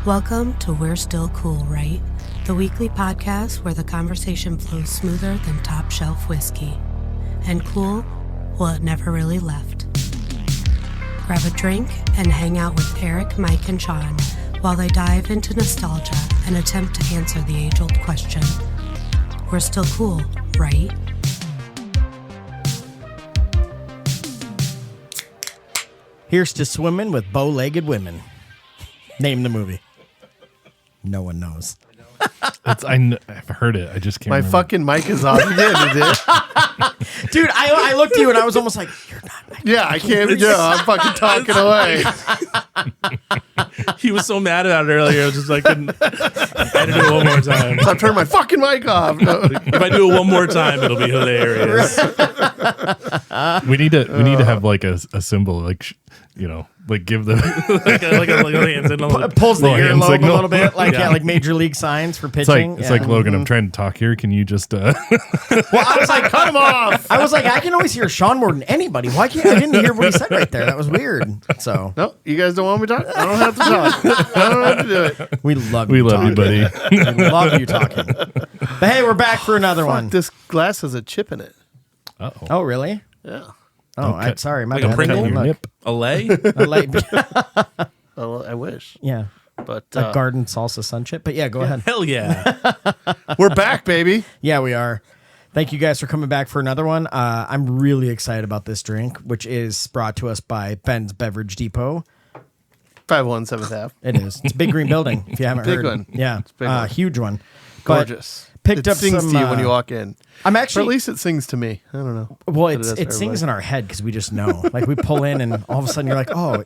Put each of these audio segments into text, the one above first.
Welcome to We're Still Cool, Right? The weekly podcast where the conversation flows smoother than top shelf whiskey. And cool, well, it never really left. Grab a drink and hang out with Eric, Mike, and Sean while they dive into nostalgia and attempt to answer the age-old question. We're still cool, right? Here's to swimming with bow-legged women. Name the movie. No one knows. I've heard it. I just can't remember. My fucking mic is off again, is it? Dude, I looked at you and I was almost like, you're not my Yeah, I can't. Yeah, I'm fucking talking away. He was so mad about it earlier. I was just like, I had to do it one more time. I'm turning my fucking mic off. No. If I do it one more time, it'll be hilarious. We need to have like a symbol, like like give the like a hand signal. pulls the Little hand earlobe signal. a little bit, like major league signs for pitching. It's like Logan. I'm trying to talk here. Can you just? Well, I was like, cut him off. I was like, I can always hear Sean more than anybody. Why can't I didn't hear what he said right there? That was weird. So No, you guys don't want me to talk? I don't have to talk. I don't have to do it. we love we you. love you, buddy. We love you talking. But hey, we're back for another one. This glass has a chip in it. Uh-oh. Oh, really? Yeah. Oh, Okay. I'm sorry. My Like a bad. Pringle? I didn't look. A lay? A light- Well, I wish. yeah. But A garden salsa sun chip. But yeah, go ahead. Hell yeah. we're back, baby. Yeah, we are. Thank you guys for coming back for another one. I'm really excited about this drink, which is brought to us by Ben's Beverage Depot. 517th Ave. It is. It's a big green building, if you haven't Big heard. one. Yeah. It's a big one. Huge one. But Gorgeous. picked it up sings some, to you when you walk in. I'm Or actually... at least it sings to me. I don't know. Well, But does it for sings everybody. in our head because we just know. Like we pull in and all of a sudden you're like, oh,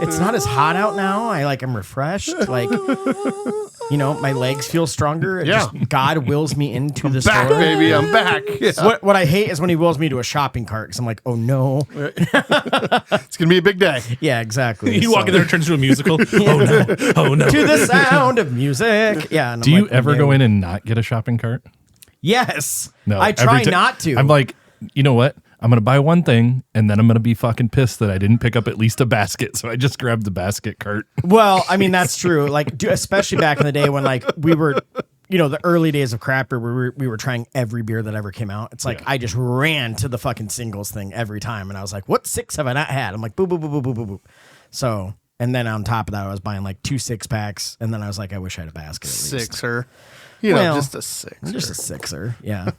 it's not as hot out now. I'm refreshed. Like, my legs feel stronger. Yeah. Just God wills me into the Back, store. baby. I'm back. Yeah. So what I hate is when he wills me to a shopping cart because I'm like, oh no. It's going to be a big day. Yeah, exactly. You walk in there, it turns into a musical. Oh no. Oh no. To the sound of music. Yeah. and Do I'm you like, ever okay. go in and not get a shopping cart? Yes. No. I every try ti- not to. I'm like, you know what? I'm going to buy one thing and then I'm going to be fucking pissed that I didn't pick up at least a basket. So I just grabbed the basket cart. Well, I mean, that's true. Like, especially back in the day when we were, the early days of craft beer, we were trying every beer that ever came out. It's like, I just ran to the fucking singles thing every time. And I was like, what 6 have I not had? I'm like, boop, boop, boop, boop, boop, boop, boop. So, and then on top of that, I was buying like 2 6-packs. And then I was like, I wish I had a basket at least. Sixer. Well, just a sixer. Just a sixer. Yeah.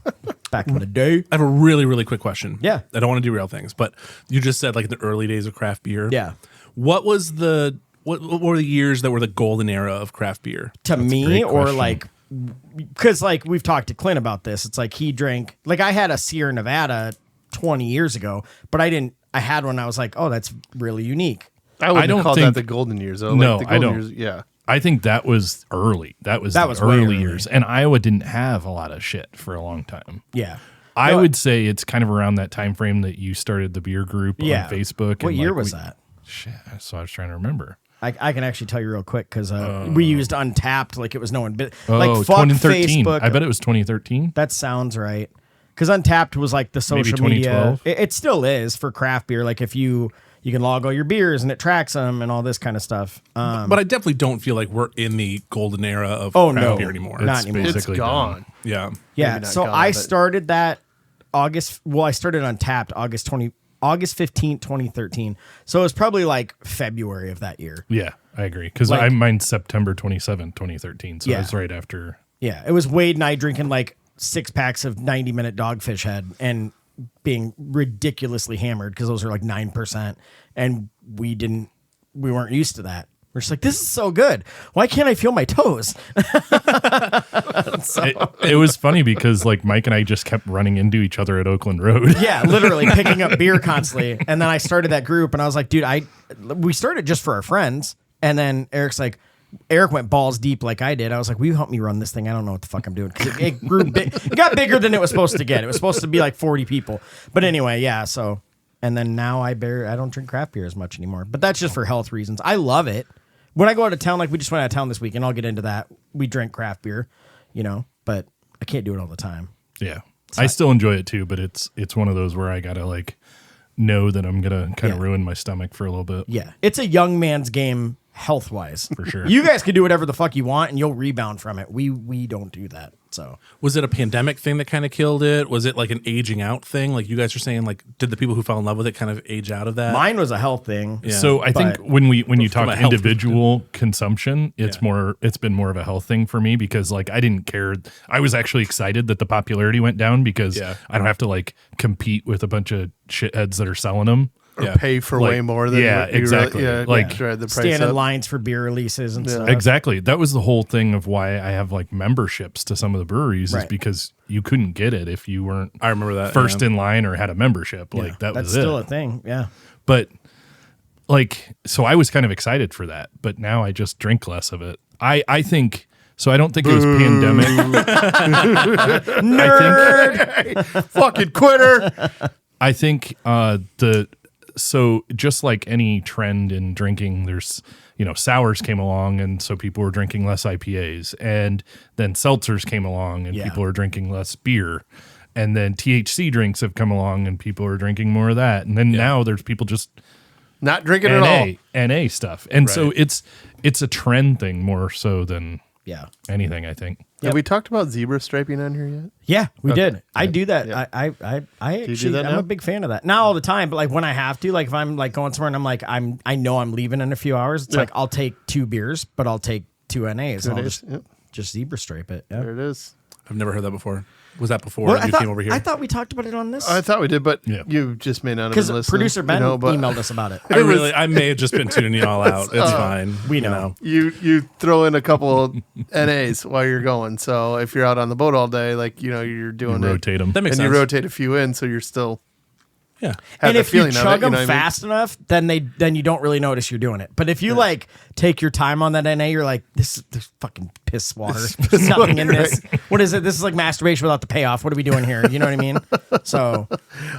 Back in the day. I have a really, really quick question. Yeah. I don't want to derail things, but you just said like the early days of craft beer. Yeah. What was what were the years that were the golden era of craft beer? To me, great or question. like, because like we've talked to Clint about this. It's like he drank, like I had a Sierra Nevada 20 years ago, but I had one. I was like, oh, that's really unique. I wouldn't don't call think- that the golden years, though. No, like the I golden don't. Years, yeah. I think that was early. That was the way early early. years. And Iowa didn't have a lot of shit for a long time. Yeah. I No, would say it's kind of around that time frame that you started the beer group Yeah. on Facebook. What and, year like, was that? Shit, so I was trying to remember. I can actually tell you real quick because we used Untapped like it was no one. Oh, Like fuck 2013. Facebook. I bet it was 2013. That sounds right. Because Untapped was like the social Maybe media. 2012? It still is for craft beer. Like if you can log all your beers and it tracks them and all this kind of stuff. But I definitely don't feel like we're in the golden era of Oh, craft no. beer anymore. Not It's anymore. It's basically gone. done. Yeah. Yeah. Maybe not So gone, I but- started that I started Untapped August 15th, 2013. So it was probably like February of that year. Yeah, I agree. Because Like- I mine's September 27th, 2013. So Yeah. it's right after. Yeah. It was Wade and I drinking like 6-packs of 90-minute Dogfish Head and being ridiculously hammered because those are like 9%. And we weren't used to that. We're just like, this is so good. Why can't I feel my toes? It was funny because like Mike and I just kept running into each other at Oakland Road. Yeah, literally picking up beer constantly. And then I started that group and I was like, dude, we started just for our friends. And then Eric went balls deep like I did. I was like, will you help me run this thing? I don't know what the fuck I'm doing. Because it grew big. It got bigger than it was supposed to get. It was supposed to be like 40 people. But anyway, yeah, so. And then now I don't drink craft beer as much anymore. But that's just for health reasons. I love it. When I go out of town, like we just went out of town this week, and I'll get into that. We drink craft beer, but I can't do it all the time. Yeah. I still enjoy it too, but it's one of those where I gotta like know that I'm gonna kind of ruin my stomach for a little bit. Yeah, it's a young man's game health wise. For sure. You guys can do whatever the fuck you want and you'll rebound from it. We don't do that. So Was it a pandemic thing that kind of killed it? Was it like an aging out thing? Like you guys are saying, like, did the people who fell in love with it kind of age out of that? mine was a health thing. Yeah. So I think But- when you From talk a health individual consumption, it's Yeah. it's been more of a health thing for me because like I didn't care. I was actually excited that the popularity went down because Yeah. I don't have to like compete with a bunch of shitheads that are selling them. Or Yeah. pay for way Like, more than yeah, what you really- exactly. yeah, Like, drive the price Stand in up. lines for beer releases and stuff. Exactly. That was the whole thing of why I have like memberships to some of the breweries is Right. because you couldn't get it if you weren't I remember that. first yeah. in line or had a membership. Like that That's was still it. a thing. Yeah. But like, so I was kind of excited for that, but now I just drink less of it. I think so. I don't think it was pandemic. Fucking quitter. I think so just like any trend in drinking, there's sours came along, and so people were drinking less IPAs, and then seltzers came along, and Yeah. people are drinking less beer, and then THC drinks have come along, and people are drinking more of that, and then now there's people just Not drinking at all. NA stuff, and so Right. it's a trend thing more so than Yeah. anything, I think. Have we talked about zebra striping on here yet? Yeah, we did. I do that. Yeah. I do actually, that I'm now? a big fan of that. Not all the time, but like when I have to, like if I'm like going somewhere and I'm like, I know I'm leaving in a few hours. It's Yeah. like, I'll take 2 beers, but I'll take 2 NAs. and I'll NAs, yep. just zebra stripe it. Yeah. There it is. I've never heard that before. Was that before Well, you came over here? I thought we talked about it on this. I thought we did, but Yeah. you just may not have Because been listening. producer Ben but emailed us about it. I may have just been tuning y'all out. It's fine. We know. You throw in a couple NAs while you're going. So if you're out on the boat all day, like you're doing it, Rotate them. That makes and sense. you rotate a few in, so you're still Yeah. have And the if you feeling of chug it, them know what I mean? fast enough, then you don't really notice you're doing it. But if you like take your time on that NA, you're like, this fucking piss water. There's nothing in this. What is it? This is like masturbation without the payoff. What are we doing here? You know what I mean? So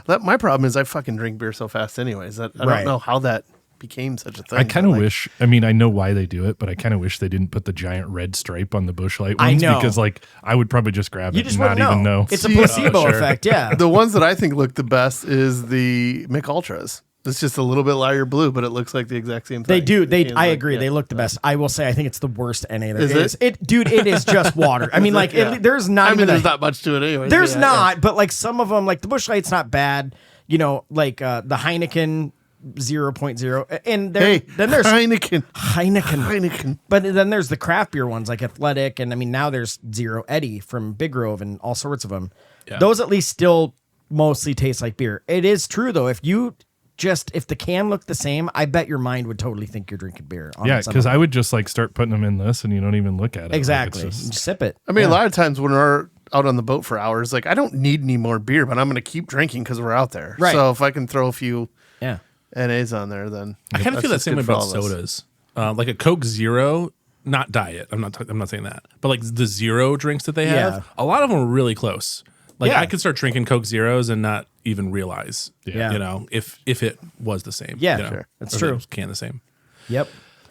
My problem is I fucking drink beer so fast anyways. I Right. don't know how that became such a thing. I kind of but, like, wish. I mean, I know why they do it, but I kind of wish they didn't put the giant red stripe on the Busch Light I ones know. because, like, I would probably just grab you it just and not wouldn't even know. It's a placebo sure. effect. Yeah. the ones that I think look the best is the Mick Ultras. It's just a little bit lighter blue, but it looks like the exact same thing. They do. The can's I like- agree. yeah. They look the best. I will say. I think it's the worst NA there Is is. it? Dude, it is just water. I mean, like, Yeah. there's not. I mean, even there's a- not much to it anyway. There's not, but like some of them, like the Busch Light's not bad. Like the Heineken 0.0, and Hey, then there's Heineken. But then there's the craft beer ones like Athletic, and I mean now there's Zero Eddie from Big Grove and all sorts of them. Yeah. Those at least still mostly taste like beer. It is true though. If the can looked the same, I bet your mind would totally think you're drinking beer. On Yeah, some because of I would just like start putting them in this, and you don't even look at it. Like, exactly it's just- Just sip it. I mean, Yeah. a lot of times when we're out on the boat for hours, like I don't need any more beer, but I'm going to keep drinking because we're out there. Right. So if I can throw a few Yeah. NAs on there, then I kind of that's feel that just same good way for about all of us. sodas. Like a Coke Zero, not diet. I'm not saying that, but like the zero drinks that they have, Yeah. a lot of them are really close. Like Yeah. I could start drinking Coke Zeros and not even realize, Yeah. if it was the same. Yeah, you know, sure. That's or if true. it was can the same. Yep.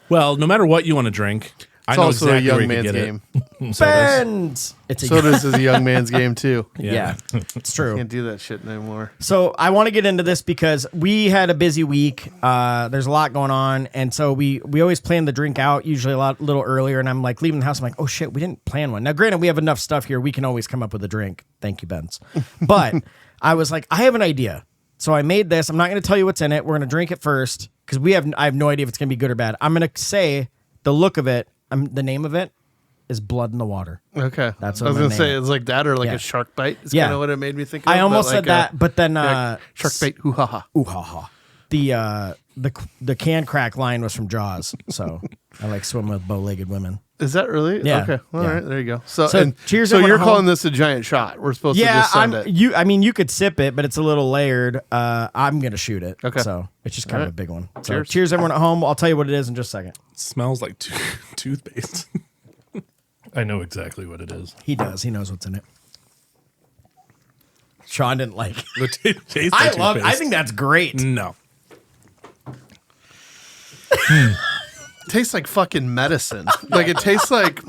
Well, no matter what you want to drink, I It's know also exactly a where young you can man's get game. it. Sodas. Ben's. It's a Sodas is a young man's game too. yeah. It's true. Can't do that shit anymore. So I want to get into this because we had a busy week. There's a lot going on, and so we always plan the drink out usually a little earlier. And I'm like leaving the house. I'm like, oh shit, we didn't plan one. Now, granted, we have enough stuff here. We can always come up with a drink. Thank you, Benz. But I was like, I have an idea. So I made this. I'm not going to tell you what's in it. We're going to drink it first because I have no idea if it's going to be good or bad. I'm going to say the look of it. The name of it is Blood in the Water. Okay, That's I what was I'm gonna gonna say. name it. It's like that or like Yeah. a shark bite. It's Yeah. kind of what it made me think. I of, almost but said like that, but then shark bait. Hoo ha ha. ooh ha ha. The can crack line was from Jaws, so I like swimming with bow-legged women. Is that really? Yeah. Okay. All right. Yeah. There you go. So cheers So everyone you're at calling home. this a giant shot? We're supposed to Yeah, just send it. I mean, you could sip it, but it's a little layered. I'm gonna shoot it. Okay. So it's just kind of Alright. a big one. So Cheers. cheers, everyone at home. I'll tell you what it is in just a second. Smells like toothpaste. I know exactly what it is. He does. He knows what's in it. Sean didn't like it. It tastes I like love. I toothpaste. think that's great. No. Tastes like fucking medicine. Like it tastes like.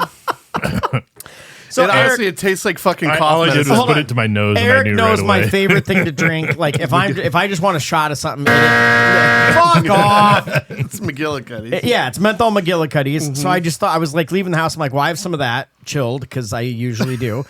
So honestly, it tastes like fucking cough all I did medicine. was put it to my nose, and I Eric knew knows right my away. favorite thing to drink. Like if I just want a shot of something, fuck off. It's McGillicutty. Yeah, it's menthol McGillicutty's. So I just thought I was like leaving the house. I'm like, well, I have some of that chilled because I usually do,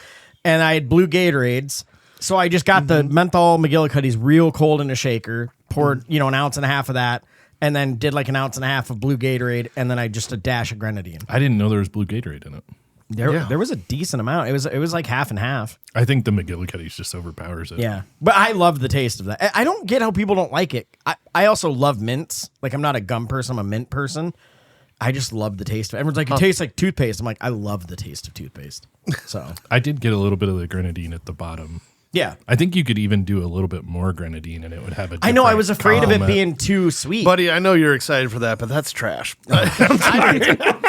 and I had blue Gatorades. So I just got the menthol McGillicutty's real cold in a shaker, poured an ounce and a half of that, and then did like an ounce and a half of blue Gatorade, and then I just a dash of grenadine. I didn't know there was blue Gatorade in it. There was a decent amount. It was like half and half. I think the McGillicutty's just overpowers it. Yeah, but I love the taste of that. I don't get how people don't like it. I also love mints. Like I'm not a gum person. I'm a mint person. I just love the taste of it. Everyone's like, it tastes like toothpaste. I'm like, I love the taste of toothpaste. So I did get a little bit of the grenadine at the bottom. yeah. I think you could even do a little bit more grenadine, and it would have a. I know. I was different afraid of it comment. being too sweet. Buddy, I know you're excited for that, but that's trash. I'm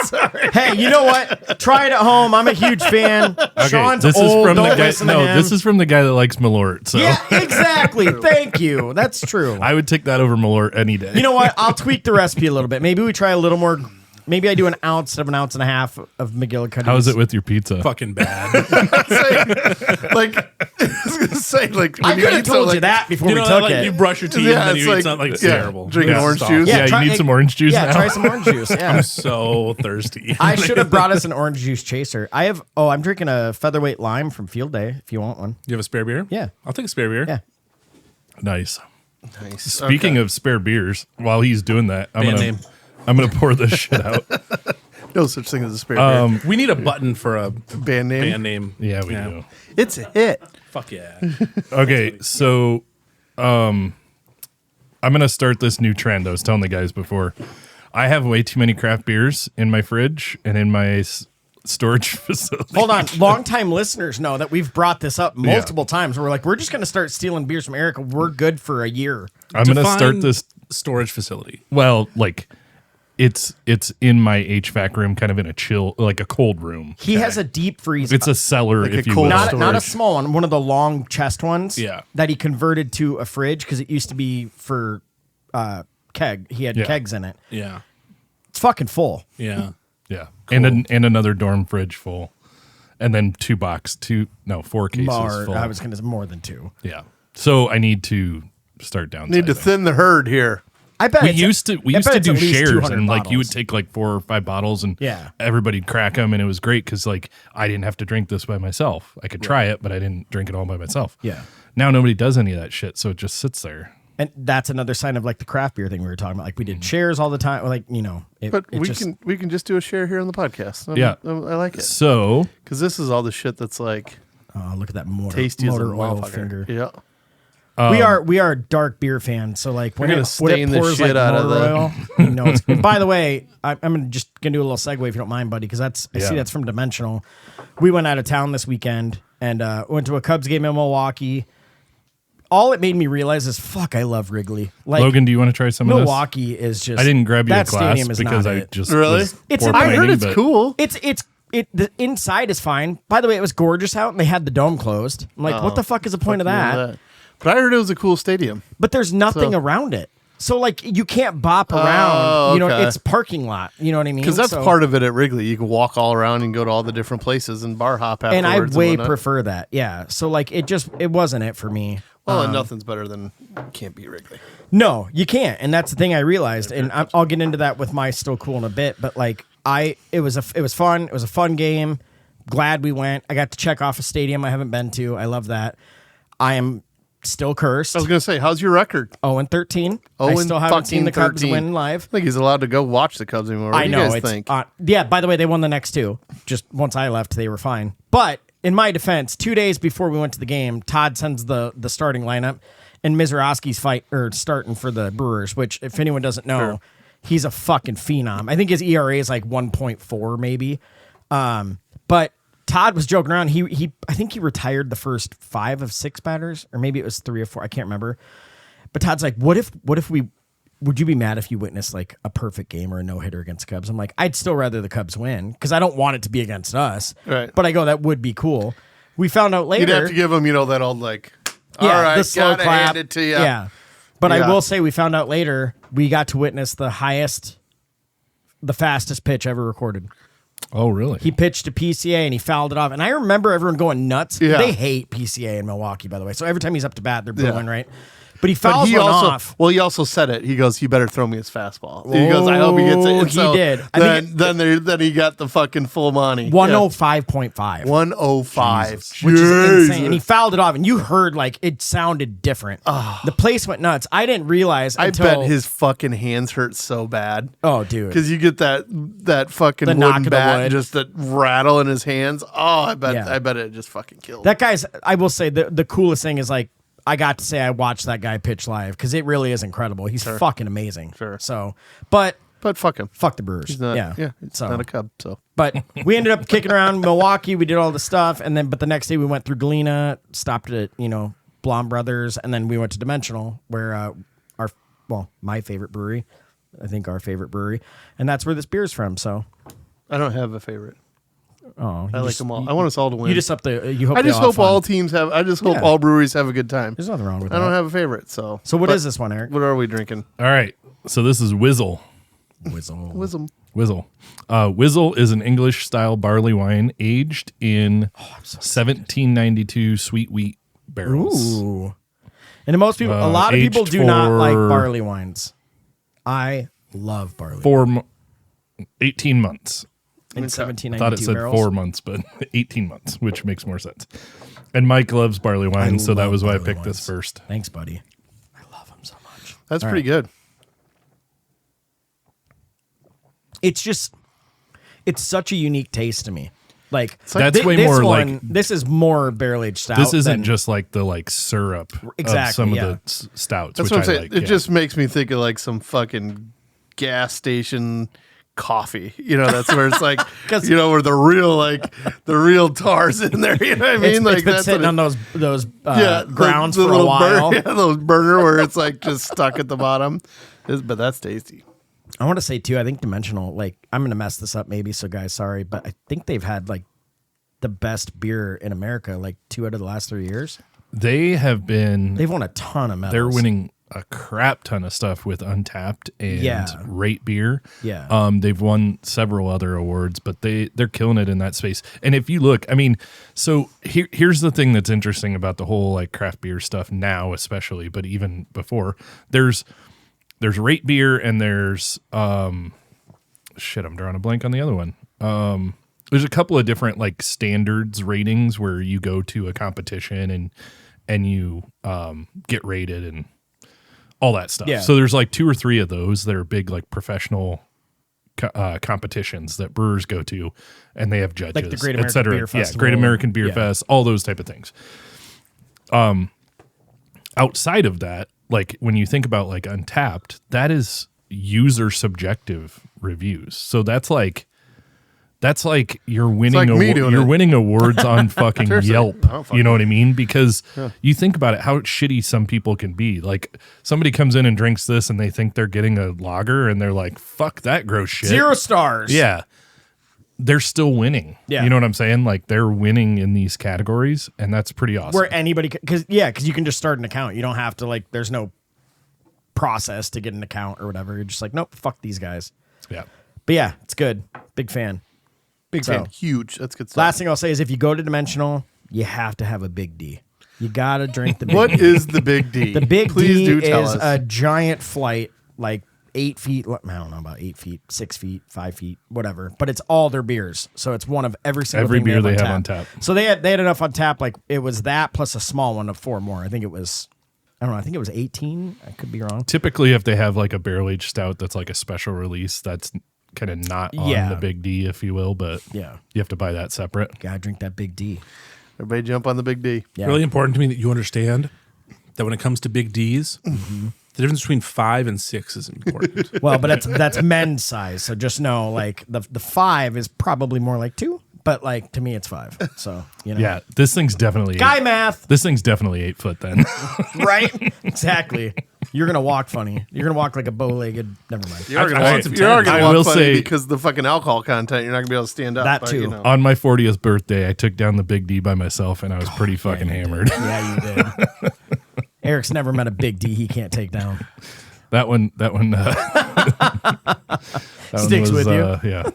sorry. Hey, you know what? Try it at home. I'm a huge fan. Okay, Sean's this old. is from Don't the guy. listen to No, him. this is from the guy that likes Malort. So Yeah, exactly. Thank you. That's true. I would take that over Malort any day. You know what? I'll tweak the recipe a little bit. Maybe we try a little more. Maybe I do an ounce instead of an ounce and a half of McGillicutty. How is it with your pizza? Fucking bad. Like, I was gonna say, like, I when you could have eat told something you that before you we know, took like it. you brush your teeth Yeah, and then it's you eat like- something. Like, it's yeah, terrible. drinking orange stop. juice. Yeah, you need some orange juice Yeah, now. try some orange juice. Yeah. I'm so thirsty. I should have brought us an orange juice chaser. I'm drinking a featherweight lime from Field Day if you want one. You have a spare beer? Yeah. I'll take a spare beer. Yeah. Nice. Nice. Speaking of spare beers, while he's doing that, Band name. I'm gonna pour this shit out. No such thing as a spare beer. We need a button for a Band name. band name. Yeah, we do. It's a hit. Fuck yeah. Okay, so I'm gonna start this new trend. I was telling the guys before. I have way too many craft beers in my fridge and in my storage facility. Hold on. Longtime listeners know that we've brought this up multiple times. We're like, we're just going to start stealing beers from Erica. We're good for a year. I'm gonna Define start this. storage facility. Well, like it's in my HVAC room, kind of in a chill, like a cold room. He has a deep freeze. It's a cellar, Like a if you cold will. not a storage. small one, one of the long chest ones. Yeah. That he converted to a fridge because it used to be for keg. He had Yeah. kegs in it. Yeah. It's fucking full. Yeah. Yeah, and another dorm fridge full, and then 4 cases full. I was going to say more than two. Yeah, so I need to start downsizing. Need to thin the herd here. I bet We it's- used to I bet do it's at least shares, 200 and like you would bottles. take like 4 or 5 bottles, and Yeah. everybody'd crack them, and it was great because like I didn't have to drink this by myself. I could try it, but I didn't drink it all by myself. Yeah. Now nobody does any of that shit, so it just sits there. And that's another sign of like the craft beer thing we were talking about. Like we did shares all the time. Like, But we can just do a share here on the podcast. Yeah. I like it So because this is all the shit that's like oh, look at that motor tasty as a oil motherfucker. finger. Yeah. We are dark beer fans. So like when We're it, gonna when stain it the pours shit like out of motor the- oil, it's good. By the way, I'm just gonna do a little segue if you don't mind, buddy, because I see that's from Dimensional. We went out of town this weekend and went to a Cubs game in Milwaukee. All it made me realize is fuck, I love Wrigley. Like Logan, do you want to try some of this? Milwaukee is just. I didn't grab you a that glass stadium is because not I it. just Really? was It's poor a- I heard planning, it's but- cool. The inside is fine. By the way, it was gorgeous out and they had the dome closed. I'm like, what the fuck is the point of that? But I heard it was a cool stadium. But there's nothing So- around it. So like you can't bop around. okay. It's parking lot. You know what I mean? Because that's So- part of it at Wrigley. You can walk all around and go to all the different places and bar hop afterwards. And I way whatnot. prefer that. Yeah. So like it wasn't it for me. Well, and nothing's better than can't beat Wrigley. No, you can't. And that's the thing I realized. And I'll get into that with my still cool in a bit. But like it was fun. It was a fun game. Glad we went. I got to check off a stadium I haven't been to. I love that. I am still cursed. I was gonna say, how's your record? 0-13. I still haven't seen the Cubs 13. win live. I think he's allowed to go watch the Cubs anymore. What I do know. you guys It's think? yeah. By the way, they won the next two. Just once I left, they were fine. But in my defense, 2 days before we went to the game, Todd sends the starting lineup, and Mizrahi's starting for the Brewers. Which, if anyone doesn't know, he's a fucking phenom. I think his ERA is like 1.4 maybe. But Todd was joking around. I think he retired the first 5 of 6 batters, or maybe it was 3 or 4. I can't remember. But Todd's like, would you be mad if you witnessed like a perfect game or a no hitter against the Cubs? I'm like, I'd still rather the Cubs win because I don't want it to be against us. Right. But I go, that would be cool. We found out later. You'd have to give him, that old like, all right, the slow gotta clap. hand it to you. Yeah. But I Yeah. will say we found out later we got to witness the fastest pitch ever recorded. Oh, really? He pitched to PCA and he fouled it off. And I remember everyone going nuts. Yeah. They hate PCA in Milwaukee, by the way. So every time he's up to bat, they're booing, Yeah. right? But he But fouls he one also, off. well, he also said it. He goes, "He better throw me his fastball." He goes, "I hope he gets it." Oh, And he did. I think Then he got the fucking full money. 105.5. 105, Which is insane. And he fouled it off, and you heard like it sounded different. The place went nuts. I didn't realize I until bet his fucking hands hurt so bad. Oh, dude. Because you get that fucking The knock wooden of the bat, wood. just that rattle in his hands. Oh, I bet Yeah. it just fucking killed. That guy's. I will say the coolest thing is like I got to say I watched that guy pitch live because it really is incredible. He's fucking amazing. Sure. So, but fuck him. fuck the Brewers. He's not. yeah. He's So, not a Cub. So but we ended up kicking around Milwaukee. We did all the stuff, and then but the next day we went through Galena, stopped at Blom Brothers, and then we went to Dimensional, where my favorite brewery, I think our favorite brewery, and that's where this beer's from. So, I don't have a favorite. oh, I like them all. I want us all to win. You just up the. You hope. I they just all have hope all fun. teams have. I just hope Yeah. all breweries have a good time. There's nothing wrong with I that. don't have a favorite. So So what but is this one, Eric? What are we drinking? All right. So this is Whizzle. Whizzle. Wisdom. Whizzle. Whizzle is an English-style barley wine aged in 1792 sweet wheat barrels. Ooh. And most people, a lot of people aged do not like for- barley wines. I love barley. 18 months. In I 1792 thought it said barrels. 4 months, but 18 months, which makes more sense. And Mike loves barley wine, so that love was why I barley picked this wines. first. Thanks, buddy. I love them so much. That's pretty good. It's just, it's such a unique taste to me. Like That's way this more one, like- this is more barrel aged stout. This isn't than- just like the syrup Exactly, of some yeah. of the stouts, That's which what I'm I saying. like. It yeah. just makes me think of like some fucking gas station coffee. That's where it's like, 'Cause- where the real tar's in there. You know what I mean? it's Like been that's sitting what on those the grounds for a little while. those burner where it's like just stuck at the bottom. But that's tasty. I want to say too, I think Dimensional, like I'm going to mess this up maybe, so guys, sorry, but I think they've had like the best beer in America like 2 out of the last 3 years. They have been. They've won a ton of medals. They're winning a crap ton of stuff with Untapped and Yeah. Rate Beer. Yeah. They've won several other awards, but they're killing it in that space. And if you look, I mean, so here's the thing that's interesting about the whole like craft beer stuff now, especially, but even before, there's Rate Beer and there's I'm drawing a blank on the other one. There's a couple of different like standards ratings where you go to a competition and you get rated and all that stuff. Yeah. So there's like 2 or 3 of those that are big like professional competitions that brewers go to, and they have judges, Like the Great et American cetera. Beer Festival. Great American Beer Yeah. Fest, all those type of things. Outside of that, like when you think about like Untapped, that is user subjective reviews. So that's like you're winning like me doing you're it. winning awards on fucking Seriously. Yelp. I don't fucking You know what I mean? Because you think about it, how shitty some people can be. Like somebody comes in and drinks this and they think they're getting a lager and they're like, fuck that gross shit. 0 stars. Yeah. They're still winning. Yeah. You know what I'm saying? Like they're winning in these categories, and that's pretty awesome. Where anybody, because you can just start an account. You don't have to like, there's no process to get an account or whatever. You're just like, nope, fuck these guys. Yeah. But yeah, it's good. Big fan. Big So- fan. Huge. That's good stuff. Last thing I'll say is if you go to Dimensional, you have to have a Big D. You got to drink the Big What D. is the Big D? The Big Please D do tell is us. a giant flight, like 8 feet. I don't know about 8 feet, 6 feet, 5 feet, whatever. But it's all their beers, so it's one of every single Every thing beer they they have have on on tap. tap. So they had enough on tap. Like it was that plus a small one of 4 more. I think it was. I don't know. I think it was 18. I could be wrong. Typically, if they have like a barrel aged stout that's like a special release, that's kind of not on Yeah. the Big D, if you will, but Yeah, you have to buy that separate. gotta drink that Big D. Everybody jump on the Big D. Yeah. Really important to me that you understand that when it comes to big D's, Mm-hmm. the difference between 5 and 6 is important. Well, but that's men's size. So just know, like the 5 is probably more like 2, but like to me it's 5. So Yeah, this thing's definitely guy math, This thing's definitely 8 foot then. right? Exactly. You're gonna walk funny. You're gonna walk like a bow-legged. Never mind. You're going I want to some walk, you're tens. gonna I walk will funny say- because the fucking alcohol content, you're not going to be able to stand up. That but, too. On my 40th birthday, I took down the Big D by myself, and I was pretty fucking hammered. Yeah, you did. Eric's never met a Big D he can't take down. That one that Sticks one was, with you. Yeah.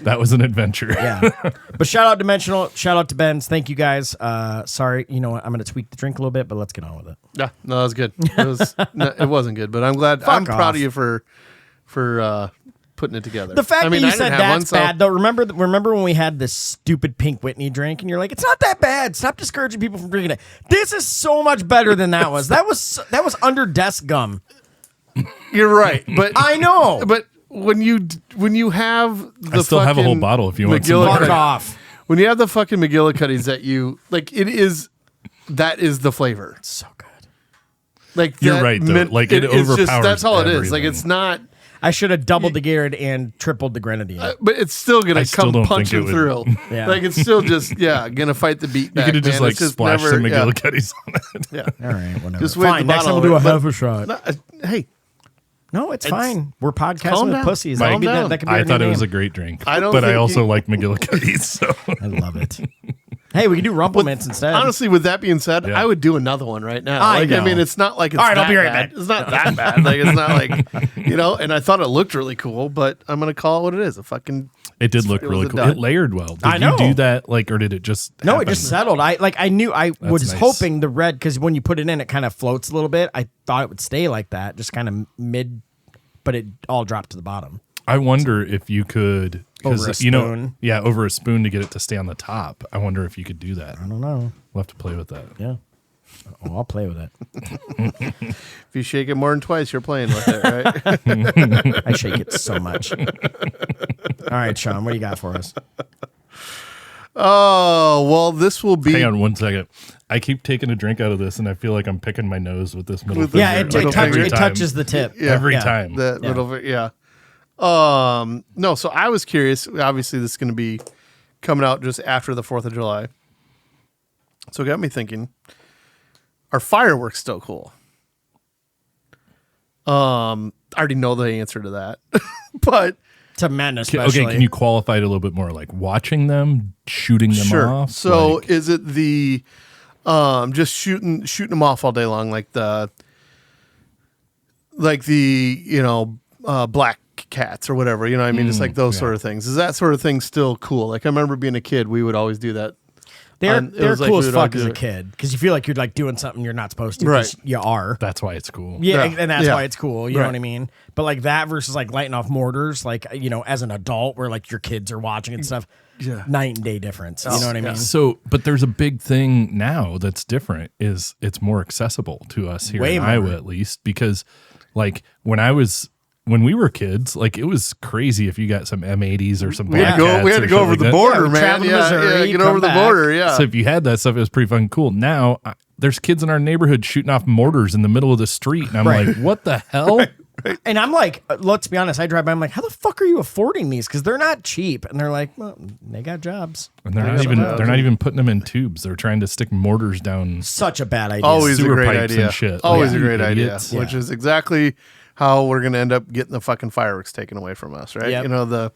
That was an adventure. Yeah. But shout out Dimensional. Shout out to Ben's. Thank you guys. Sorry, you know what? I'm going to tweak the drink a little bit, but let's get on with it. Yeah, no, that was good. It wasn't good, but I'm glad. I'm proud off. of you for putting it together. The fact that you I said didn't have that's one, so- bad, though. Remember when we had this stupid Pink Whitney drink, and you're like, it's not that bad. Stop discouraging people from drinking it. This is so much better than that was. That was under desk gum. You're right, but I know. But when you have the I still have a whole fucking bottle if you want some. Fuck McGillicutty- off. When you have the fucking McGillicutties that you like, that is the flavor. So good. Like You're that right, though. Like, it it's just, overpowers that's all it is. Like everything. it's not, I should have doubled the Gatorade and tripled the grenadine. but it's still I gonna still come don't think punching it would- through. Yeah. Like it's still just gonna fight the beat You back. could have just man. like It's just splashed some never- yeah. McGillicutties on it. Yeah. All right, whatever. Just wave Fine. the Next time bottle we'll do a over it, half a shot. No, hey, No, it's fine. We're podcasting Calm with down. pussies. Calm That could be down. that could be I our thought new it was a name. great drink. I don't but I think also you- like McGillicutties. So I love it. Hey, we can do Rumple Mints instead. honestly, with that being said, Yeah. I would do another one right now. I I know. mean, it's not like it's All right, I'll that be right bad. back. It's not that bad. Like it's not like and I thought it looked really cool, but I'm gonna call it what it is. A fucking it did look It was really a cool. dud. It layered well. Did I know. you do that? Like, or did it just? No, it happen? just settled. I knew I was nice. hoping the red, because when you put it in, it kind of floats a little bit. I thought it would stay like that, just kind of mid, but it all dropped to the bottom. I wonder if you could, Over a because you know, spoon? yeah, over a spoon to get it to stay on the top. I wonder if you could do that. I don't know. We'll have to play with that. Yeah. Oh, I'll play with it. if you shake it more than twice, you're playing with it, right? I shake it so much. All right, Sean, what do you got for us? Oh, well, this will be Hang on 1 second. I keep taking a drink out of this, and I feel like I'm picking my nose with this middle With finger. the- Yeah, like, every it time. touches the tip. every time. the Yeah. middle of it, yeah. No, so I was curious. Obviously, this is going to be coming out just after the 4th of July. So it got me thinking, are fireworks still cool? I already know the answer to that. But To men, especially. Okay, can you qualify it a little bit more? Like watching them, shooting them sure. off? So like, is it the just shooting them off all day long, like the black cats or whatever, you know what I mean? Just like those yeah. sort of things. Is that sort of thing still cool? Like I remember being a kid, we would always do that. They're It they're was like cool we as would all fuck do as a it. kid because you feel like you're like doing something you're not supposed to. 'cause Right. You are. that's why it's cool. Yeah, Yeah. and that's Yeah. why it's cool. You know Right. what I mean? But like that versus like lighting off mortars, like, you know, as an adult where like your kids are watching and stuff. Yeah. Night and day difference. You know what I mean? So, but there's a big thing now that's different. Is it's more accessible to us here Way in more. Iowa, at least, because like when we were kids, like it was crazy if you got some M80s or some We had Black to go. Cats We had or to go over something the like that. border, Yeah, we man. traveled to Yeah, Missouri, get come over the back. border. Yeah. So if you had that stuff, it was pretty fucking cool. Now there's kids in our neighborhood shooting off mortars in the middle of the street, and I'm Right. like, what the hell? And I'm like, let's be honest, I drive by, I'm like, how the fuck are you affording these? Because they're not cheap. And they're like, well, they got jobs. And they're not even putting them in tubes. They're trying to stick mortars down. Such a bad idea. Always a sewer great pipes idea. and shit. Always Like, a great you idea. idiots. Which Yeah. is exactly how we're going to end up getting the fucking fireworks taken away from us, right? Yep. You know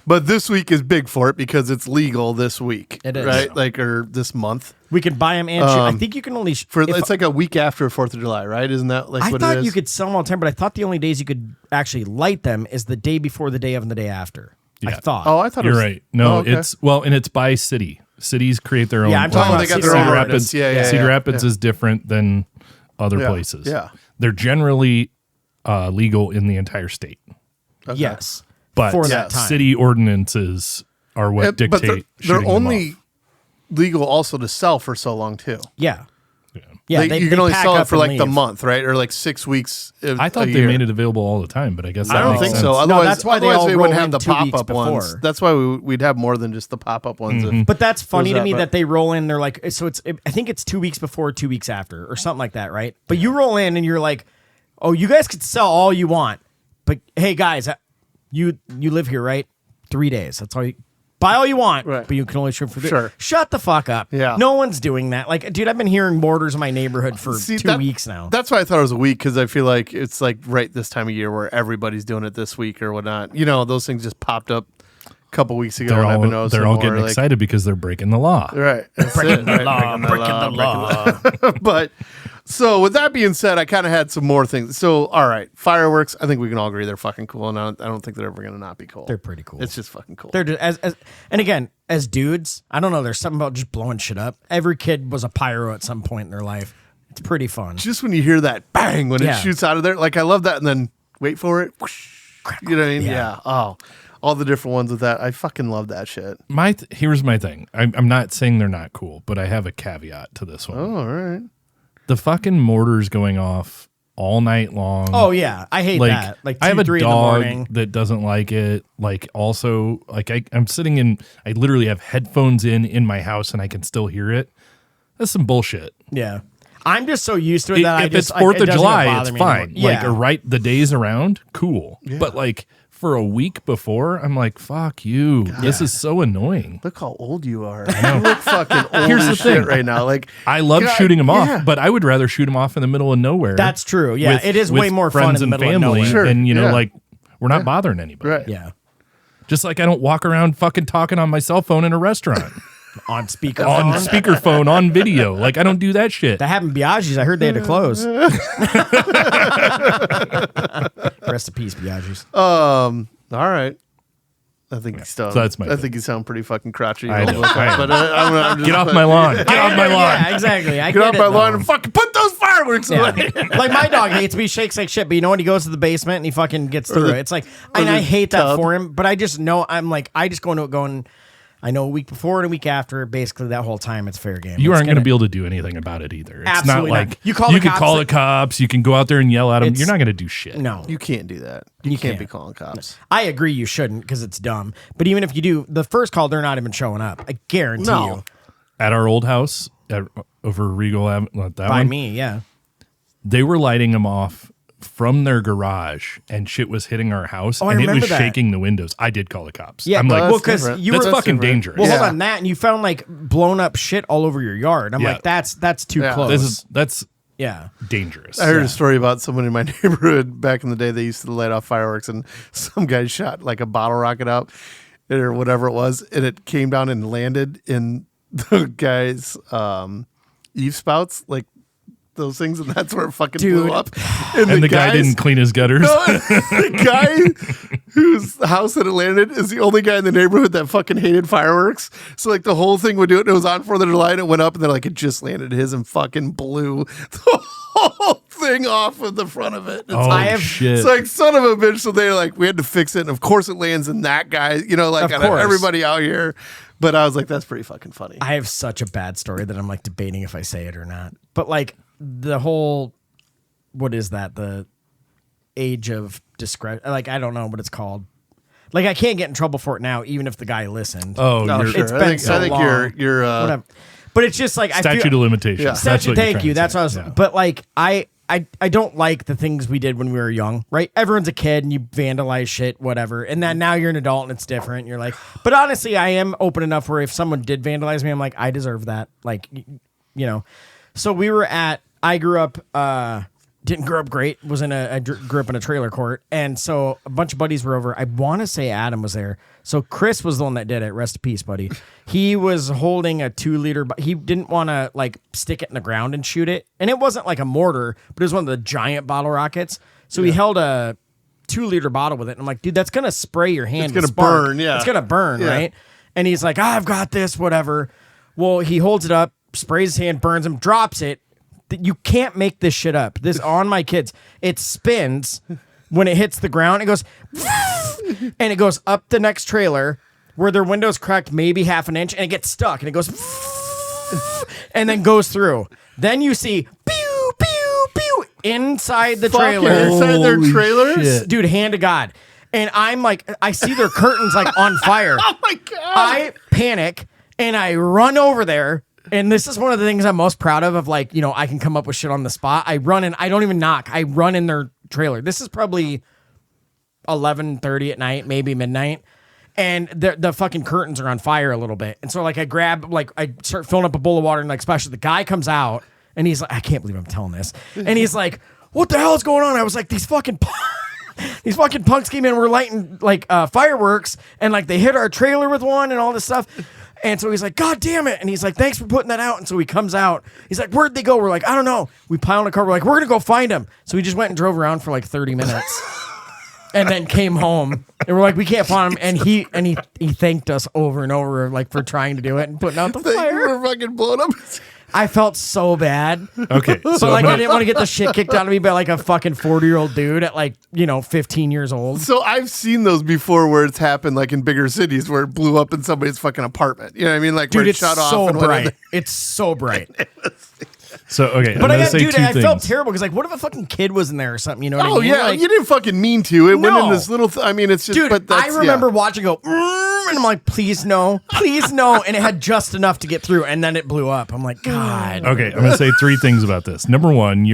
but this week is big for it because it's legal this week. It is. Right? Like or this month. We can buy them and shoot. I think you can only It's like a week after 4th of July, right? Isn't that like I what it thought is? you could sell them all the time, but I thought the only days you could actually light them is the day before, the day of, and the day after. I Yeah. thought. Oh, I thought it You're was right. No, Oh, okay. and it's by city. Cities create their own. Yeah, I'm talking ordinance. about they got their own Cedar ordinance. Rapids. Yeah, Cedar yeah, Rapids yeah. is different than other Yeah, places. yeah. They're generally legal in the entire state, Okay. Yes. but For that time. city ordinances are what dictate. But they're shooting them only off. legal also to sell for so long too. Yeah. Yeah. Yeah. You can only pack sell it up for and like the leave. month, right? Or like 6 weeks. I thought a they year. made it available all the time, but I guess I that don't makes think sense. so. Otherwise, that's why they otherwise all they wouldn't roll have in the 2 weeks pop-up ones. before. That's why we'd have more than just the pop-up ones. if- But that's funny to me but- that they roll in. They're like, so I think it's 2 weeks before, 2 weeks after, or something like that, right? But you roll in and you're like, oh, you guys could sell all you want, but hey, guys, you live here, right? 3 days. That's all you buy all you want, Right. but you can only shoot for 3. Sure. Shut the fuck up. Yeah. No one's doing that. Like, dude, I've been hearing mortars in my neighborhood for See, 2 weeks now. That's why I thought it was a week because I feel like it's like right this time of year where everybody's doing it this week or whatnot. You know, those things just popped up a couple weeks ago. They're and I've been all, noticing they're all more, getting like- excited because they're breaking the law. Right. That's Breaking it, the right? law, breaking the law. But So with that being said, I kind of had some more things. So all right, fireworks. I think we can all agree they're fucking cool, and I don't think they're ever gonna not be cool. They're pretty cool. It's just fucking cool. They're just, and again, as dudes, I don't know. There's something about just blowing shit up. Every kid was a pyro at some point in their life. It's pretty fun. Just when you hear that bang when it shoots out of there, like I love that, and then wait for it. Whoosh, you know what I mean? Yeah. Oh, all the different ones with that. I fucking love that shit. Here's my thing. I'm not saying they're not cool, but I have a caveat to this one. Oh, all right. The fucking mortars going off all night long. Oh yeah, I hate that. Like 2, I have a 3 in the morning. dog that doesn't like it. Like also, like I'm sitting in. I literally have headphones in my house, and I can still hear it. That's some bullshit. Yeah, I'm just so used to it that If it's 4th of July, it's fine. Yeah. Like the days around, cool. Yeah. But like for a week before, I'm like, fuck you. God. This is so annoying. Look how old you are. You look fucking old Here's the as thing. shit right now. Like I love shooting them off, but I would rather shoot them off in the middle of nowhere. That's true. Yeah, it is way more fun in the middle of nowhere. Sure. And like we're not bothering anybody. Right. Yeah. Just like I don't walk around fucking talking on my cell phone in a restaurant. On speakerphone. On video. Like I don't do that shit. That happened Biaggi's. I heard they had to close. Rest in peace, Biaggi's. All right. I think he's still. So that's my I think you sound pretty fucking crotchety. I know. But I'm just Get off my lawn. Get off my lawn. Yeah, exactly. I Get off it, my though. lawn and fucking put those fireworks away. Like my dog hates me, shakes like shit, but you know what? He goes to the basement and he fucking gets through it. It's like, and I hate that for him, but I just know I just go into it going, I know a week before and a week after, basically that whole time it's fair game. You aren't going to be able to do anything about it either. It's Absolutely not like not. You call the cops. You can go out there and yell at them. You're not going to do shit. No. You can't do that. You can't be calling cops. I agree you shouldn't because it's dumb. But even if you do, the first call, they're not even showing up. I guarantee you. At our old house over Regal Avenue, By me, yeah. They were lighting them off from their garage and shit was hitting our house and it was shaking the windows. I did call the cops. Yeah, I'm like, well, because you were fucking dangerous. Well, hold on that, and you found like blown up shit all over your yard. I'm like, that's too close. That's yeah, dangerous. I heard a story about someone in my neighborhood back in the day. They used to light off fireworks, and some guy shot like a bottle rocket out or whatever it was, and it came down and landed in the guy's eave spouts, like those things, and that's where it fucking blew up. And the guy didn't clean his gutters. No, the guy whose house that it landed is the only guy in the neighborhood that fucking hated fireworks. So like the whole thing would do it. And it was on 4th of July and it went up and then like it just landed his and fucking blew the whole thing off of the front of it. Shit. It's like son of a bitch. So they're like, we had to fix it. And of course it lands in that guy, you know, like everybody out here. But I was like, that's pretty fucking funny. I have such a bad story that I'm like debating if I say it or not. But like the whole, what is that? The age of discretion. Like, I don't know what it's called. Like, I can't get in trouble for it now, even if the guy listened. Oh, no, sure. It's been so long. I think you're whatever. But it's just like statute of limitations. Yeah. Thank you. That's what I was. Yeah. But like, I don't like the things we did when we were young, right? Everyone's a kid and you vandalize shit, whatever. And then now you're an adult and it's different. You're like, but honestly, I am open enough where if someone did vandalize me, I'm like, I deserve that. Like, you know. So we were I grew up, didn't grow up great, I grew up in a trailer court. And so a bunch of buddies were over. I want to say Adam was there. So Chris was the one that did it. Rest in peace, buddy. He was holding a 2-liter, he didn't want to like stick it in the ground and shoot it. And it wasn't like a mortar, but it was one of the giant bottle rockets. So he held a 2-liter bottle with it. And I'm like, dude, that's going to spray your hand. It's going to burn, yeah. It's going to burn, right? And he's like, I've got this, whatever. Well, he holds it up, sprays his hand, burns him, drops it. You can't make this shit up. This on my kids. It spins when it hits the ground. It goes, and it goes up the next trailer where their window's cracked maybe half an inch, and it gets stuck, and it goes, and then goes through. Then you see, pew, pew, pew, inside the trailer. Inside their trailers? Shit. Dude, hand to God. And I'm like, I see their curtains like on fire. Oh my God. I panic, and I run over there. And this is one of the things I'm most proud of like, you know, I can come up with shit on the spot. I run in, I don't even knock. I run in their trailer. This is probably 11:30 at night, maybe midnight. And the fucking curtains are on fire a little bit. And so like I start filling up a bowl of water and like splash it. The guy comes out and he's like, I can't believe I'm telling this. And he's like, what the hell is going on? I was like, these fucking punks came in, we're lighting like fireworks and like they hit our trailer with one and all this stuff. And so he's like, God damn it. And he's like, thanks for putting that out. And so he comes out. He's like, where'd they go? We're like, I don't know. We pile in a car. We're like, we're going to go find him. So we just went and drove around for like 30 minutes and then came home. And we're like, we can't find him. And he thanked us over and over like for trying to do it and putting out the fire. We're fucking blowing up. I felt so bad. Okay. But So like, I didn't want to get the shit kicked out of me by like a fucking 40-year-old dude at like, 15 years old. So I've seen those before where it's happened like in bigger cities where it blew up in somebody's fucking apartment. You know what I mean? Like where Dude, it it's shut off so and went in bright. there. It's so bright. So, okay. But I'm I going to say two I things. felt terrible because like, what if a fucking kid was in there or something? You know what I Oh mean? yeah, Like, you didn't fucking mean to. It went in No. this little. I mean, it's just. dude, but that's, I remember watching it go, and I'm like, please no, and it had just enough to get through, and then it blew up. I'm like, God. Okay, I'm going to say three things about this. Number one,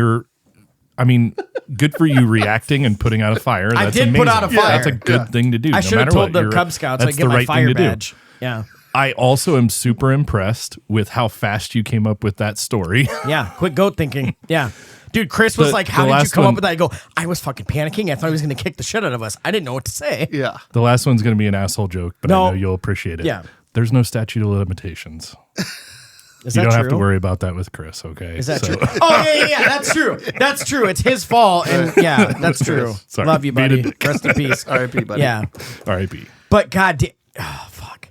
good for you reacting and putting out a fire. I That's did amazing. put out a fire. That's a good thing to do. I no should have matter told what. the You're- Cub Scouts I that's get the my right fire thing to do. badge. Yeah. I also am super impressed with how fast you came up with that story. Yeah. Quick goat thinking. Yeah. Dude, Chris was The- like, the how did you last come one- up with that? I go, I was fucking panicking. I thought he was going to kick the shit out of us. I didn't know what to say. Yeah. The last one's going to be an asshole joke, but No. I know you'll appreciate it. Yeah. There's no statute of limitations. Is You that don't true? have to worry about that with Chris, okay? Is that true? Oh, yeah. That's true. That's true. It's his fault. And yeah, that's true. Sorry. Love you, buddy. Beat Rest in peace. R.I.P. buddy. Yeah. R.I.P. But God damn. Oh, fuck.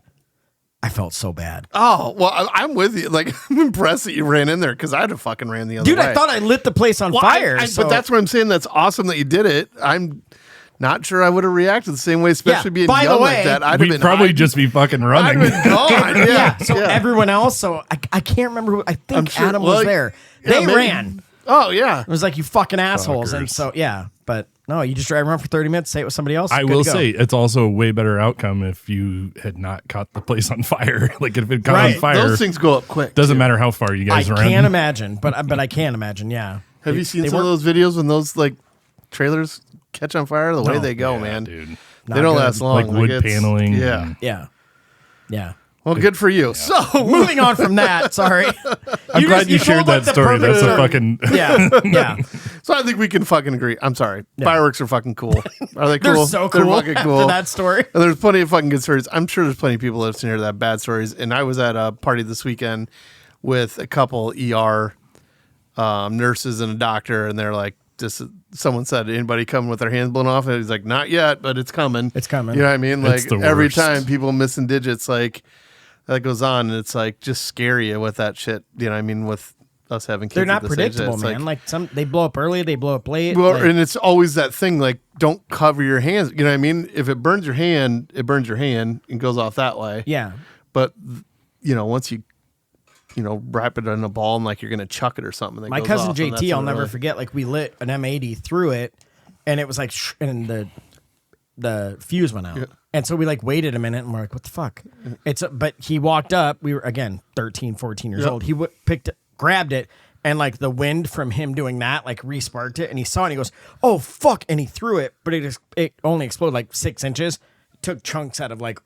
I felt so bad. Oh well, I'm with you. Like I'm impressed that you ran in there because I'd have fucking ran the other Dude, way. I thought I lit the place on Well, fire. But that's what I'm saying. That's awesome that you did it. I'm not sure I would have reacted the same way, especially being by the young way, like that. I'd have We'd been probably just be fucking I'd running. have been gone. Yeah. yeah. So yeah. everyone else, so I can't remember who, I think I'm sure- Adam well, was there. yeah, They maybe. ran. Oh yeah. It was like, you fucking assholes. And Fuckers. so, yeah. But no, you just drive around for 30 minutes, say it was somebody else. I good will to go. say it's also a way better outcome if you had not caught the place on fire. Like if it caught Right. on fire, Those things go up quick. doesn't too. matter how far you I guys ran. can't imagine, but I can imagine, yeah. Have you seen some of those videos when those like trailers catch on fire? The way they go, Yeah, man. dude. Not They don't good. last long. Like wood it's- paneling. Yeah. and- Yeah. Yeah. Well, good for you. So Moving on from that, sorry. I'm glad you shared that story. That's a fucking. Yeah, yeah. So I think we can fucking agree. I'm sorry. Fireworks are fucking cool. Are they They're cool? so cool. They're fucking After cool. that story. And there's plenty of fucking good stories. I'm sure there's plenty of people that have seen here that have bad stories. And I was at a party this weekend with a couple ER nurses and a doctor, and they're like, someone said, anybody coming with their hands blown off? And he's like, not yet, but it's coming. It's coming. You know what I mean? It's Like the every worst. time people missing digits, like that goes on, and it's like just scary with that shit. You know what I mean? With us having kids, They're at not this age, predictable, it's man. Like some, they blow up early, they blow up late. well, like- and it's always that thing, like, don't cover your hands. You know what I mean? If it burns your hand, it burns your hand and goes off that way. yeah. But, once you wrap it in a ball and like you're going to chuck it or something. That My goes cousin off, and that's JT, I'll when it never really- forget. Like we lit an M80 through it, and it was like, and the fuse went out, and so we like waited a minute, and we're like, what the fuck? But he walked up. We were again 13, 14 years Yep. old. He grabbed it, and like the wind from him doing that like re-sparked it, and he saw it. And he goes, oh fuck, and he threw it, but it only exploded like 6 inches. Took chunks out of like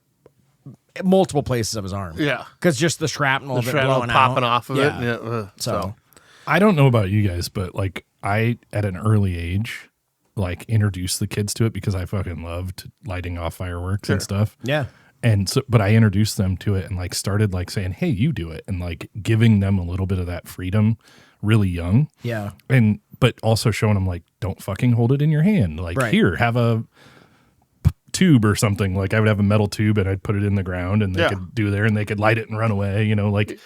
multiple places of his arm. Yeah. because just the shrapnel The of it shrapnel blowing popping out. off of Yeah. it. Yeah. So. I don't know about you guys, but like I, at an early age, like introduced the kids to it because I fucking loved lighting off fireworks and stuff. Yeah. And so, but I introduced them to it and like started like saying, hey, you do it. And like giving them a little bit of that freedom really young. Yeah. And, but also showing them like, don't fucking hold it in your hand. Like Right. here, have a tube or something. Like I would have a metal tube and I'd put it in the ground and they Yeah. could do there and they could light it and run away, like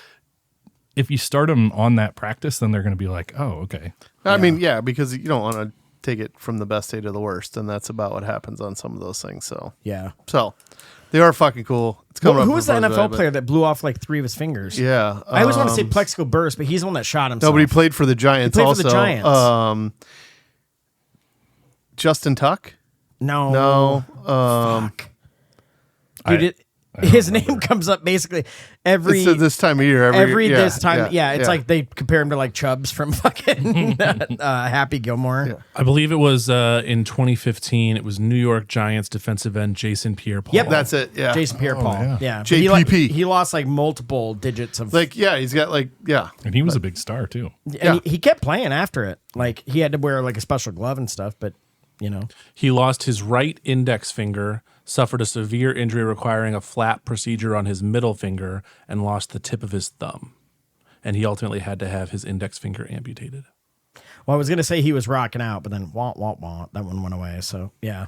if you start them on that practice, then they're going to be like, oh, okay. I mean, yeah, because you don't want to take it from the best state to the worst. And that's about what happens on some of those things. So they are fucking cool. It's coming up. Who was the for Father's Day, NFL but- player that blew off like 3 of his fingers? Yeah. I always want to say Plexico Burst, but he's the one that shot himself. No, but he played for the Giants He played also. for the Giants. Justin Tuck? No. Fuck. Dude, his name comes up basically every It's this time of year. this time. Yeah, it's like they compare him to like Chubbs from fucking Happy Gilmore. Yeah. I believe it was in 2015. It was New York Giants defensive end Jason Pierre-Paul. Yep. That's it. Yeah. Jason Pierre-Paul. Yeah. But JPP. He lost like multiple digits of Like, yeah, he's got like, yeah. And he was a big star too. and he kept playing after it. Like he had to wear like a special glove and stuff, but He lost his right index finger, suffered a severe injury requiring a flap procedure on his middle finger and lost the tip of his thumb. And he ultimately had to have his index finger amputated. Well, I was going to say he was rocking out, but then wah, wah, wah, that one went away. So, yeah.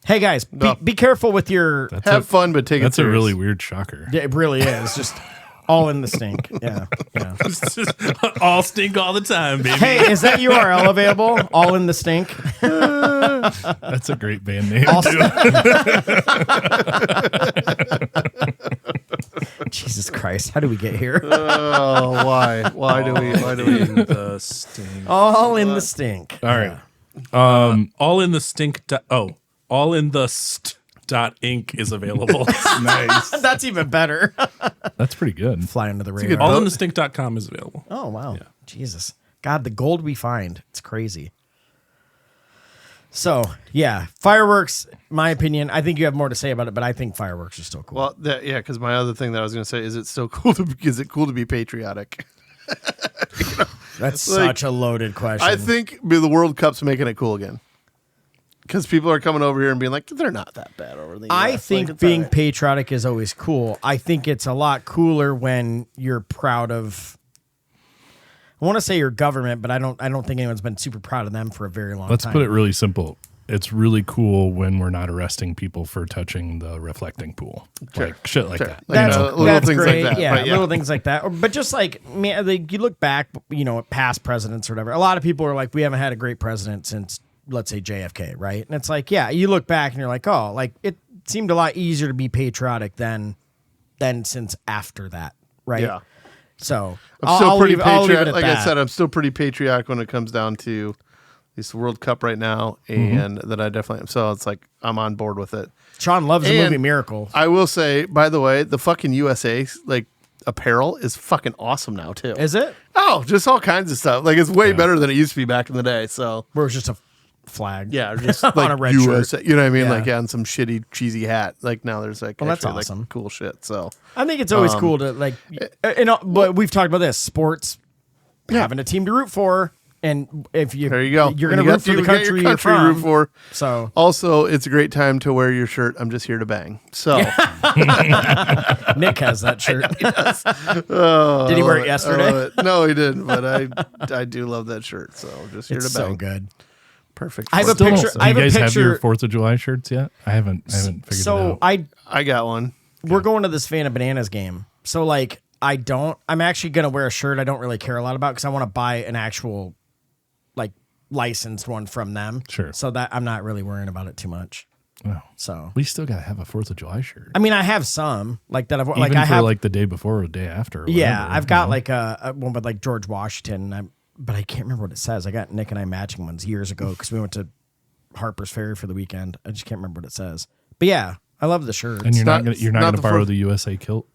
Hey, guys, be careful with your... Have fun, but take it That's a serious. really weird shocker. Yeah, it really is. Just all in the stink. Yeah. All stink all the time, baby. Hey, is that URL available? All in the stink? That's a great band name. Jesus Christ. How do we get here? Oh, why? Why do we? The stink. All in the stink. All right. All in the stink. All in the st.inc is available. Nice. That's even better. That's pretty good. Fly under the good radar. All in the stink.com is available. Oh, wow. Jesus. God, the gold we find. It's crazy. So, yeah. Fireworks, my opinion, I think you have more to say about it, but I think fireworks are still cool. Well, because my other thing that I was going to say is it's still cool is it cool to be patriotic? That's such a loaded question. I think the World Cup's making it cool again. Because people are coming over here and being like, they're not that bad over the US. I think it's being all right. patriotic is always cool. I think it's a lot cooler when you're proud of. I want to say your government, but I don't think anyone's been super proud of them for a very long Let's time. put it really simple. It's really cool when we're not arresting people for touching the reflecting pool. Sure. Like shit like Sure. that. Like, little things great. like that. Yeah, but little things like that. But just like, man, you look back, at past presidents or whatever. A lot of people are like, we haven't had a great president since, let's say, JFK, right? And it's like, yeah, you look back and you're like, oh, like it seemed a lot easier to be patriotic than since after that, right? Yeah. So I'm still pretty I'll leave it patriotic. at Like that. I said, I'm still pretty patriotic when it comes down to this World Cup right now, and that I definitely am. So it's like I'm on board with it. Sean loves the And movie Miracle. I will say, by the way, the fucking USA like apparel is fucking awesome now too. Is it? Oh, just all kinds of stuff. Like it's way better than it used to be back in the day. So Where it's just a flag. yeah, just On like a red USA, shirt. you know what I mean? Yeah. Like on some shitty cheesy hat. Like now there's like Well, that's actually, awesome. like, cool shit. So I think it's always cool to like, but we've talked about this sports, having a team to root for, and if you there you go. you're When gonna you root got for the you got country your you're country to from. root for. So Also, it's a great time to wear your shirt. I'm just here to bang. So Nick has that shirt. Did he wear it yesterday? no, he didn't. But I do love that shirt. So just here It's to bang. so good. Perfect. I have a Still don't- picture. Do I you have a guys have your picture. 4th of July shirts yet? I haven't figured it So out. I got one. we're going to this Fan of Bananas game. So like I'm actually gonna wear a shirt I don't really care a lot about because I want to buy an actual like licensed one from them. Sure. So that I'm not really worrying about it too much. Oh. So We still got to have a 4th of July shirt. I mean I have some like that I've Even like for I have like the day before or the day after. Or yeah whatever, I've got you know? like a one with like George Washington but I can't remember what it says. I got Nick and I matching ones years ago because we went to Harper's Ferry for the weekend. I just can't remember what it says. But yeah, I love the shirt. And you're not- not it's gonna not gonna the borrow 4th the USA kilt.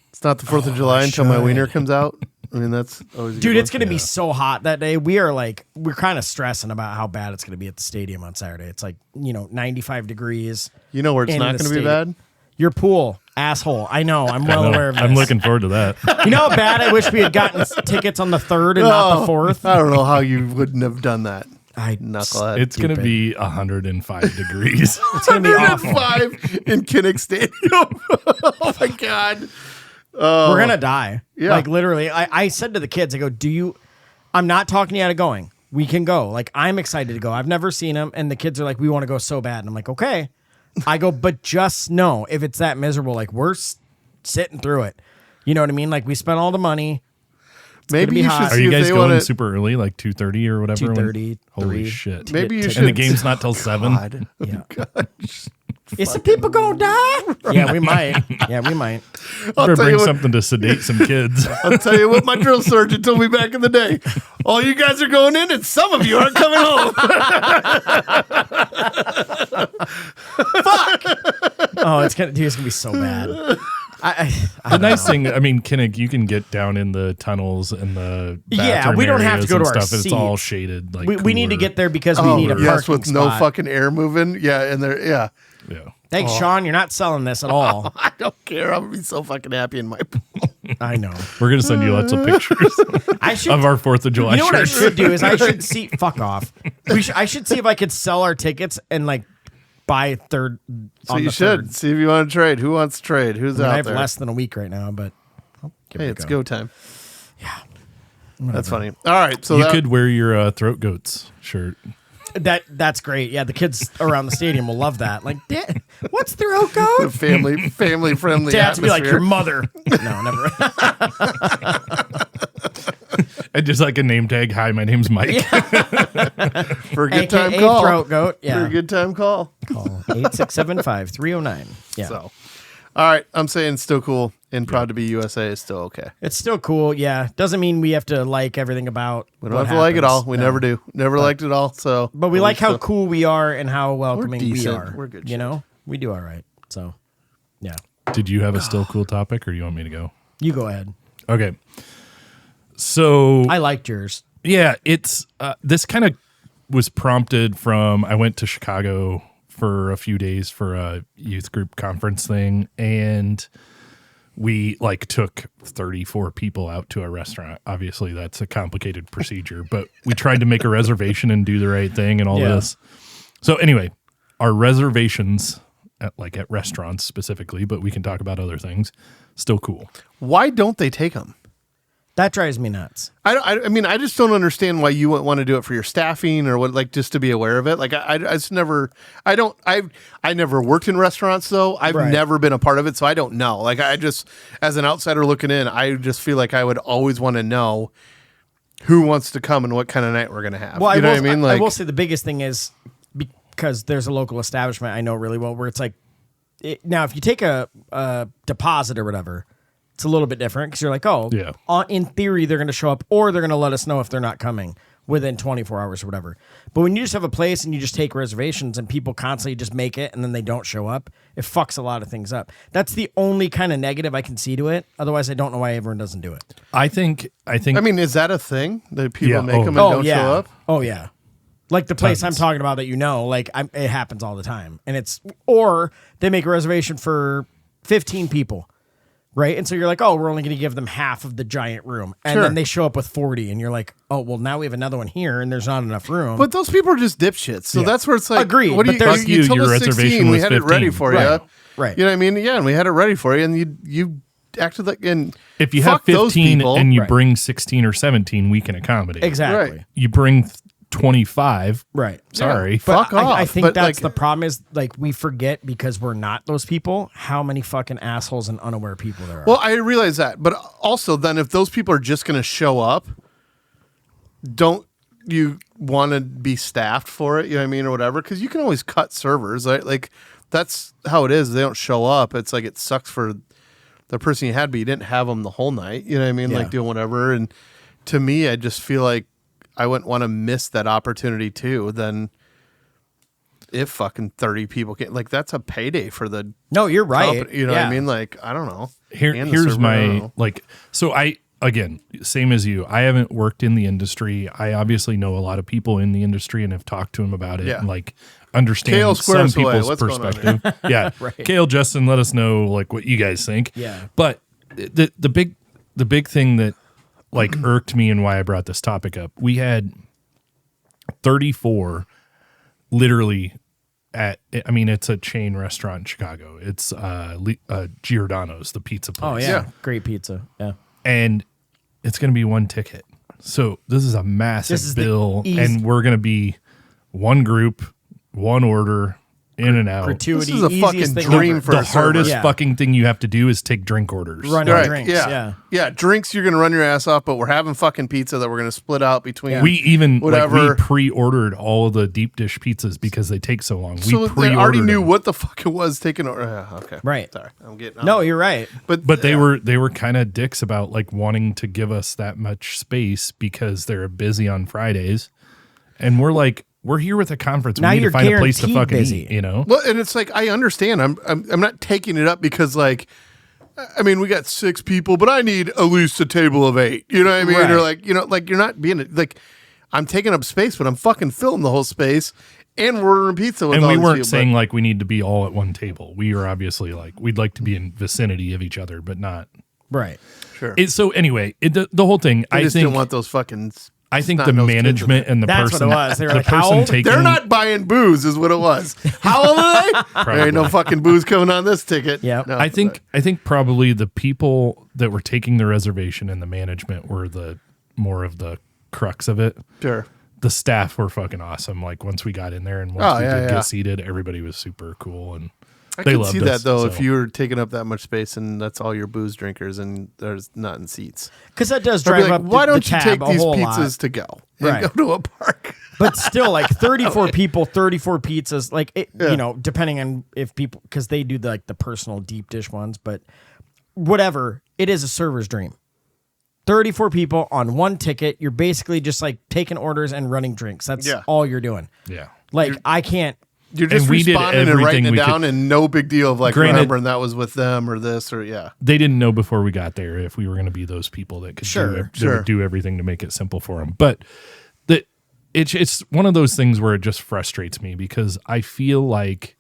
It's not the 4th of July until my wiener comes out. I mean, that's always a Dude, good it's one. going to be so hot that day. We're kind of stressing about how bad it's going to be at the stadium on Saturday. It's 95 degrees. You know where it's in not the going to be stadium. bad? Your pool, asshole. I know. I'm well aware of this. I'm looking forward to that. You know how bad I wish we had gotten tickets on the 3rd and not the 4th? I don't know how you wouldn't have done that. I Knucklehead. It's going to Stupid. be 105 degrees. It's going to be awful. 5 in Kinnick Stadium. Oh my God. We're going to die. Yeah. Like literally, I said to the kids, I go, I'm not talking you out of going. We can go. Like, I'm excited to go. I've never seen them. And the kids are like, we want to go so bad. And I'm like, okay. I go, but just know if it's that miserable, like we're sitting through it. You know what I mean? Like we spent all the money. Maybe be you hot. should Are see you if guys they going want to. super early, like 2:30 or whatever? 2:30, Holy 3. shit. Maybe you get should. And the game's not till 7. God. Yeah. Is the people gonna die? Yeah, we might. Yeah, we might. Better tell you bring what- something to sedate some kids. I'll tell you what my drill sergeant told me back in the day. All you guys are going in, and some of you aren't coming home. Oh, it's gonna be so bad. I The nice thing, I mean, Kinnick, you can get down in the tunnels and the Yeah, we don't have to bathroom go to areas our and stuff. It's all seats. shaded. Like we need to cooler. get there because we need a parking yes, with no spot. fucking air moving. Yeah, and there. Yeah, Yeah. Thanks, Sean. You're not selling this at all. I don't care. I'm gonna be so fucking happy in my. I know. We're gonna send you lots of pictures I should. of our 4th of July You know what I shirts. should do is I should see. Fuck off. I should see if I could sell our tickets and like buy third. So you should see if you want to trade. Who wants to trade? Who's out I have there? less than a week right now, but Hey, it's go time. Yeah, That's funny. All right, so You could wear your Throat Goats shirt. that's great. Yeah, the kids around the stadium will love that. Like, Dad, what's throat goat? family friendly. Dad to be like atmosphere. your mother. No, never. And just like a name tag. Hi, my name's Mike. For a good time AKA call. throat goat. Yeah, For a good time call. call 8675309. Yeah. So, all right, I'm saying still cool and proud to be USA is still okay. It's still cool, yeah. Doesn't mean we have to like everything about. We don't have to like it all. We No. never do. Never liked it all. So, But we like how still- cool we are and how welcoming we decent. are. We're good You shit. know, we do all right. So, yeah. Did you have a still cool topic, or do you want me to go? You go ahead. Okay. So I liked yours. yeah, it's this kind of was prompted from I went to Chicago for a few days for a youth group conference thing, and we like took 34 people out to a restaurant. Obviously, that's a complicated procedure, but we tried to make a reservation and do the right thing and all Yeah. this. So anyway, our reservations at restaurants specifically, but we can talk about other things. Still cool. Why don't they take them? That drives me nuts. I mean, I just don't understand why you wouldn't want to do it for your staffing or what, like just to be aware of it. Like I just never, I never worked in restaurants though. I've Right. never been a part of it. So I don't know. Like I just, as an outsider looking in, I just feel like I would always want to know who wants to come and what kind of night we're going to have. Well, you know I what I mean? Like, will say the biggest thing is because there's a local establishment I know really well where it's like, now if you take a deposit or whatever, it's a little bit different because you're like, oh, Yeah. In theory, they're going to show up or they're going to let us know if they're not coming within 24 hours or whatever. But when you just have a place and you just take reservations and people constantly just make it and then they don't show up, it fucks a lot of things up. That's the only kind of negative I can see to it. Otherwise, I don't know why everyone doesn't do it. I think. I mean, is that a thing that people Yeah. make Oh. them and Oh, don't yeah. show up? Oh, yeah. Like the place Tons. I'm talking about that like it happens all the time. And or they make a reservation for 15 people, right? And so you're like, oh, we're only going to give them half of the giant room. And Sure. then they show up with 40 and you're like, oh, well, now we have another one here and there's not enough room. But those people are just dipshits. So that's where it's like, Agreed, What do but you, there's- you Fuck you, told your us 16, reservation we was had it ready 15. for Right. you. Right. You know what I mean? Yeah, and we had it ready for you, and you acted like, and if you have fuck those 15 people. and you Right. bring 16 or 17, we can accommodate. exactly. Right. You bring 25. Right. Sorry. Fuck off. I think But, that's like- the problem is like we forget because we're not those people how many fucking assholes and unaware people there are. Well, I realize that, but also then if those people are just going to show up, don't you want to be staffed for it? You know what I mean, or whatever? Because you can always cut servers, right? Like that's how it is. They don't show up. It's like it sucks for the person you had, but you didn't have them the whole night. You know what I mean? Yeah. Like doing whatever. And to me, I just feel like I wouldn't want to miss that opportunity too. Then if fucking 30 people can, like that's a payday for the no, you're right. company, you know what I mean? Like I don't know. And the Here's server, I don't my know. like. So again, same as you. I haven't worked in the industry. I obviously know a lot of people in the industry and have talked to them about it. Yeah. And like understand Kale some squares away. people's What's going on perspective. Yeah, Kale, Justin, let us know like what you guys think. Yeah. But the big thing that like irked me and why I brought this topic up. We had 34 literally it's a chain restaurant in Chicago. It's Giordano's, the pizza place. Oh yeah. Yeah. Great pizza. Yeah. And it's going to be one ticket. So this is a massive This is the bill, easy- and we're going to be one group, one order, in and out. Gratuity. This is a easiest fucking thing dream ever. for The a server. hardest Yeah. fucking thing you have to do is take drink orders. Run out Right, drinks. yeah. Yeah, drinks you're gonna run your ass off, but we're having fucking pizza that we're gonna split out between. We even Whatever. we pre-ordered all of the deep dish pizzas because they take so long. so we they pre-ordered already knew them. what the fuck it was taking over. Okay, Right. Sorry, I'm getting No, you're right. but But they yeah. were kind of dicks about like wanting to give us that much space because they're busy on Fridays, and we're like, we're here with a conference. Now we need you're to find a place to guaranteed fucking busy. eat. You know. Well, and it's like I understand. I'm not taking it up because like. I mean, we got 6 people, but I need at least a table of 8. You know what I mean? Right. Or like, like you're not being like, I'm taking up space, but I'm fucking filling the whole space, and we're ordering pizza. With And all we these weren't people, saying like we need to be all at one table. We were obviously like we'd like to be in vicinity of each other, but not. Right. sure. So anyway, the whole thing. I I just think didn't want those fucking I think not the those kids in management there. and the That's person, what it was. They were the like, how person old? taking, They're not buying booze, is what it was. How old are they? There ain't no fucking booze coming on this ticket. Yep. No, I think probably the people that were taking the reservation and the management were the more of the crux of it. Sure. The staff were fucking awesome. Like once we got in there and once we did yeah. get seated, everybody was super cool and I they can loved see us, that though. so. If you were taking up that much space and that's all your booze drinkers and there's not in seats, Because that does I'd be drive like, up why the don't you tab take a these whole pizzas lot. to go and Right. go to a park? But still, like 34 people, 34 pizzas, like, you know, depending on if people, because they do the personal deep dish ones, but whatever, it is a server's dream. 34 people on one ticket. You're basically just like taking orders and running drinks. That's all you're doing. yeah. Like, I can't. You're just And we did responding and everything writing it we down, could. and no big deal of like Granted- remembering that was with them or this or They didn't know before we got there if we were going to be those people that could Sure, that would do everything to make it simple for them. But it's one of those things where it just frustrates me because I feel like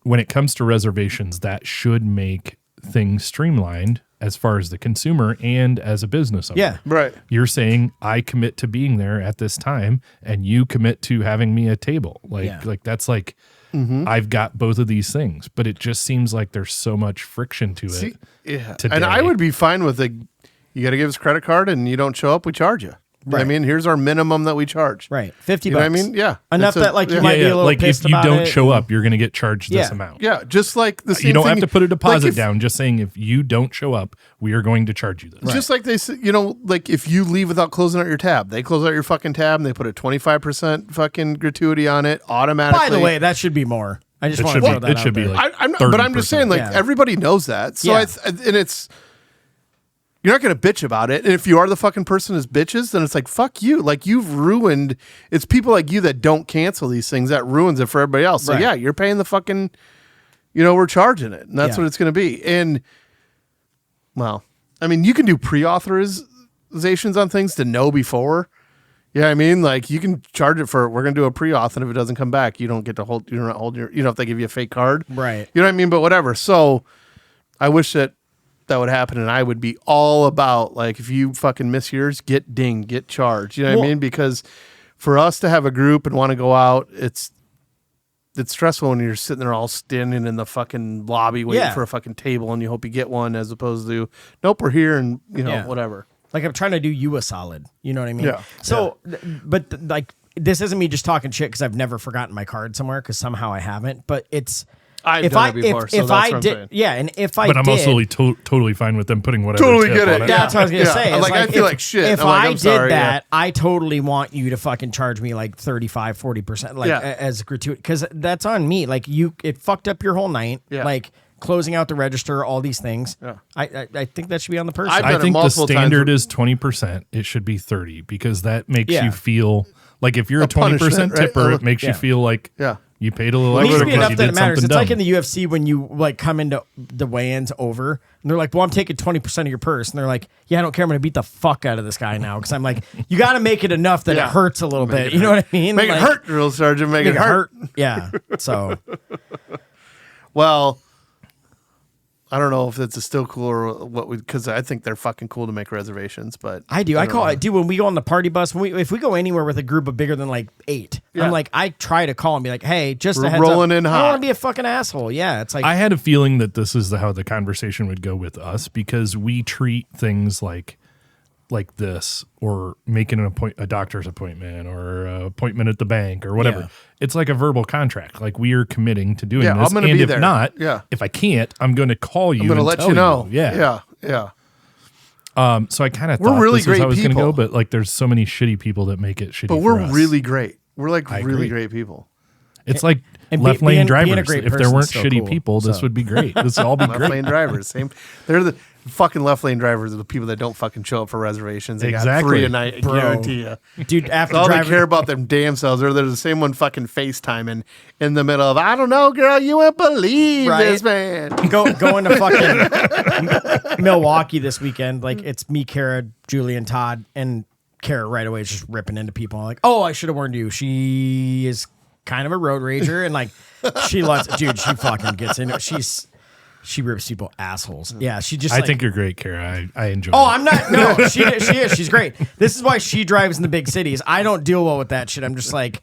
when it comes to reservations, that should make things streamlined as far as the consumer and as a business owner. Yeah. right. You're saying I commit to being there at this time and you commit to having me a table. Like that's like I've got both of these things, but it just seems like there's so much friction to it. See, yeah, today. and I would be fine with it. You got to give us a credit card, and you don't show up, we charge you. You know what I Right. mean, here's our minimum that we charge. Right. 50 You know bucks. what I mean? Yeah. Enough It's that, like, you yeah. might be a little like pissed if you about don't it. show up, you're going to get charged this Yeah. amount. Yeah, just like the same You don't thing- have to put a deposit like if- down. Just saying if you don't show up, we are going to charge you this. Just like they say, you know, like if you leave without closing out your tab, they close out your fucking tab and they put a 25% fucking gratuity on it automatically. By the way, that should be more. I just It want to should throw be. that It out should be there. like. I'm not, but I'm just saying, like 30%. everybody knows that. So Yeah. and it's you're not going to bitch about it. And if you are the fucking person as bitches, then it's like fuck you. Like you've ruined. It's people like you that don't cancel these things that ruins it for everybody else. So Right. yeah, you're paying the fucking. You know, we're charging it, and that's Yeah. what it's going to be. And well, I mean, you can do pre-authorizations on things to know before. Yeah, I mean, like you can charge it for. We're going to do a pre-auth, and if it doesn't come back, you don't get to hold. You're not holding your. You know, if they give you a fake card, Right. You know what I mean? But whatever. So, I wish that would happen, and I would be all about like if you fucking miss yours, get dinged, get charged. You know what I Well- mean? Because for us to have a group and want to go out, it's stressful when you're sitting there all standing in the fucking lobby waiting Yeah. for a fucking table, and you hope you get one, as opposed to nope, we're here, and you know Yeah. whatever. Like I'm trying to do you a solid. You know what I mean? Yeah. So, like this isn't me just talking shit because I've never forgotten my card somewhere because somehow I haven't. But it's I've if done I it before, if, so if that's I what I'm did saying. yeah, and if I But I'm did, also totally fine with them putting whatever. Totally tip get on it. it. Yeah. that's what I was gonna say. I'm It's like, I feel like shit. If I'm like, I I'm did sorry, that, I totally want you to fucking charge me like 35, 40%, like Yeah. as gratuity, because that's on me. Like it fucked up your whole night. Yeah. Like closing out the register, all these things. Yeah. I think that should be on the person. I've I done it think the multiple times standard where- is 20%. It should be 30 because that makes Yeah. you feel like if you're a 20% punishment, right? tipper, it makes Yeah. you feel like Yeah. you paid a little It needs extra to be because enough you that did it matters. something It's like dumb. in the UFC when you like come into the weigh-ins over and they're like, well, I'm taking 20% of your purse. And they're like, yeah, I don't care. I'm going to beat the fuck out of this guy now. Cause I'm like, you got to make it enough that Yeah. it hurts a little bit. You know what I mean? Make Like, it hurt, drill sergeant. Make Make it hurt. Yeah. So Well, I don't know if it's still cool or what because I think they're fucking cool to make reservations, but I do. I don't call know. it, dude, when we go on the party bus, if we go anywhere with a group of bigger than like 8, Yeah. I'm like, I try to call and be like, hey, just We're a heads rolling up. in I hot. don't want to be a fucking asshole. Yeah. It's like, I had a feeling that this is how the conversation would go with us because we treat things like this or making a doctor's appointment or an appointment at the bank or whatever. Yeah. It's like a verbal contract. Like we are committing to doing Yeah, this. I'm gonna and be if there. not, Yeah. if I can't, I'm going to call you. I'm going to and let tell you know. Yeah. Yeah. So I kind of We're thought really this is great how it was going to people. go, but like there's so many shitty people that make it shitty. But for we're us. really great. We're like I really agree. great people. It's like and left being lane a drivers. great If there person's weren't still shitty cool, people, this so. would be great. This would all be Left great. lane drivers. Same. They're the fucking left lane drivers are the people that don't fucking show up for reservations. They got Exactly. 3 a night. I Bro. guarantee you. dude, after All they driving, care about them damn selves, or they're the same one fucking FaceTiming in the middle of, I don't know, girl, you won't believe Right. this, man. going to fucking Milwaukee this weekend. Like it's me, Kara, Julie, and Todd, and Kara right away is just ripping into people. I'm like, oh, I should have warned you. She is kind of a road rager, and like she loves, dude. She fucking gets into it. She rips people assholes. Yeah, she just. I like, think you're great, Kara. I enjoy Oh, it. I'm not. No, she is. She's great. This is why she drives in the big cities. I don't deal well with that shit. I'm just like,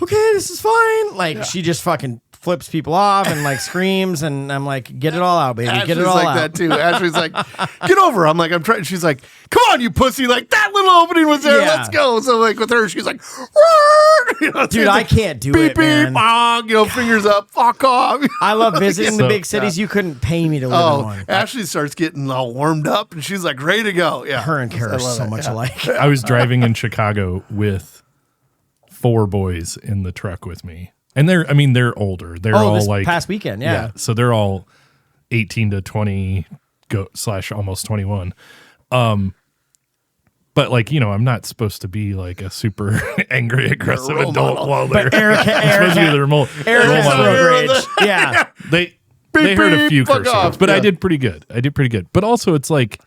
okay, this is fine. Like she just fucking flips people off and like screams, and I'm like, get it all out, baby. Ashley's Get it all like out. that too. Ashley's like, get over. I'm like, I'm trying. She's like, come on, you pussy. Like that little opening was there. Yeah. Let's go. So like with her, she's like, you know, Dude, it's I like, can't do beep, it, man. beep, bong, you know, fingers up, fuck off. I love visiting the So- big cities. You couldn't pay me to live in Oh, one. Ashley starts getting all warmed up, and she's like ready to go. Yeah, Her and Kara I are love so it. much Yeah. alike. I was driving in Chicago with 4 boys in the truck with me. And they're older. They're all this like past weekend, yeah. So they're all 18 to 20 / almost 21. But like, I'm not supposed to be like a super angry, aggressive role adult model. while they're Eric supposed to be the role Eric has model. road rage. Yeah. They Beep, heard a beep, few fuck curse off. words, but Yeah. I did pretty good. But also it's like,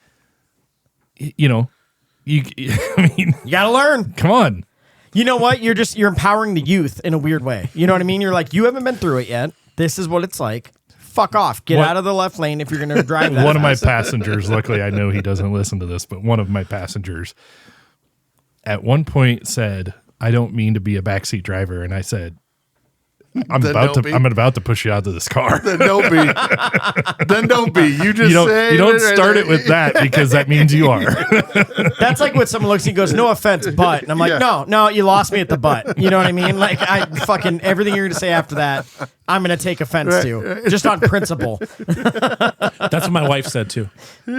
I mean, You gotta learn. come on. You know what? You're empowering the youth in a weird way. You know what I mean? You're like, you haven't been through it yet. This is what it's like. Fuck off. Get What- out of the left lane if you're gonna drive that. One of my fast. passengers, luckily I know he doesn't listen to this, but one of my passengers at one point said, I don't mean to be a backseat driver. And I said, I'm Then about don't be. to push you out of this car. Then don't be. Then don't be. You just say You don't start it with that because that means you are. That's like when someone looks and goes, "No offense, but," and I'm like, Yeah. "No, you lost me at the butt." You know what I mean? Like I fucking everything you're gonna say after that, I'm gonna take offense to, just on principle. That's what my wife said too.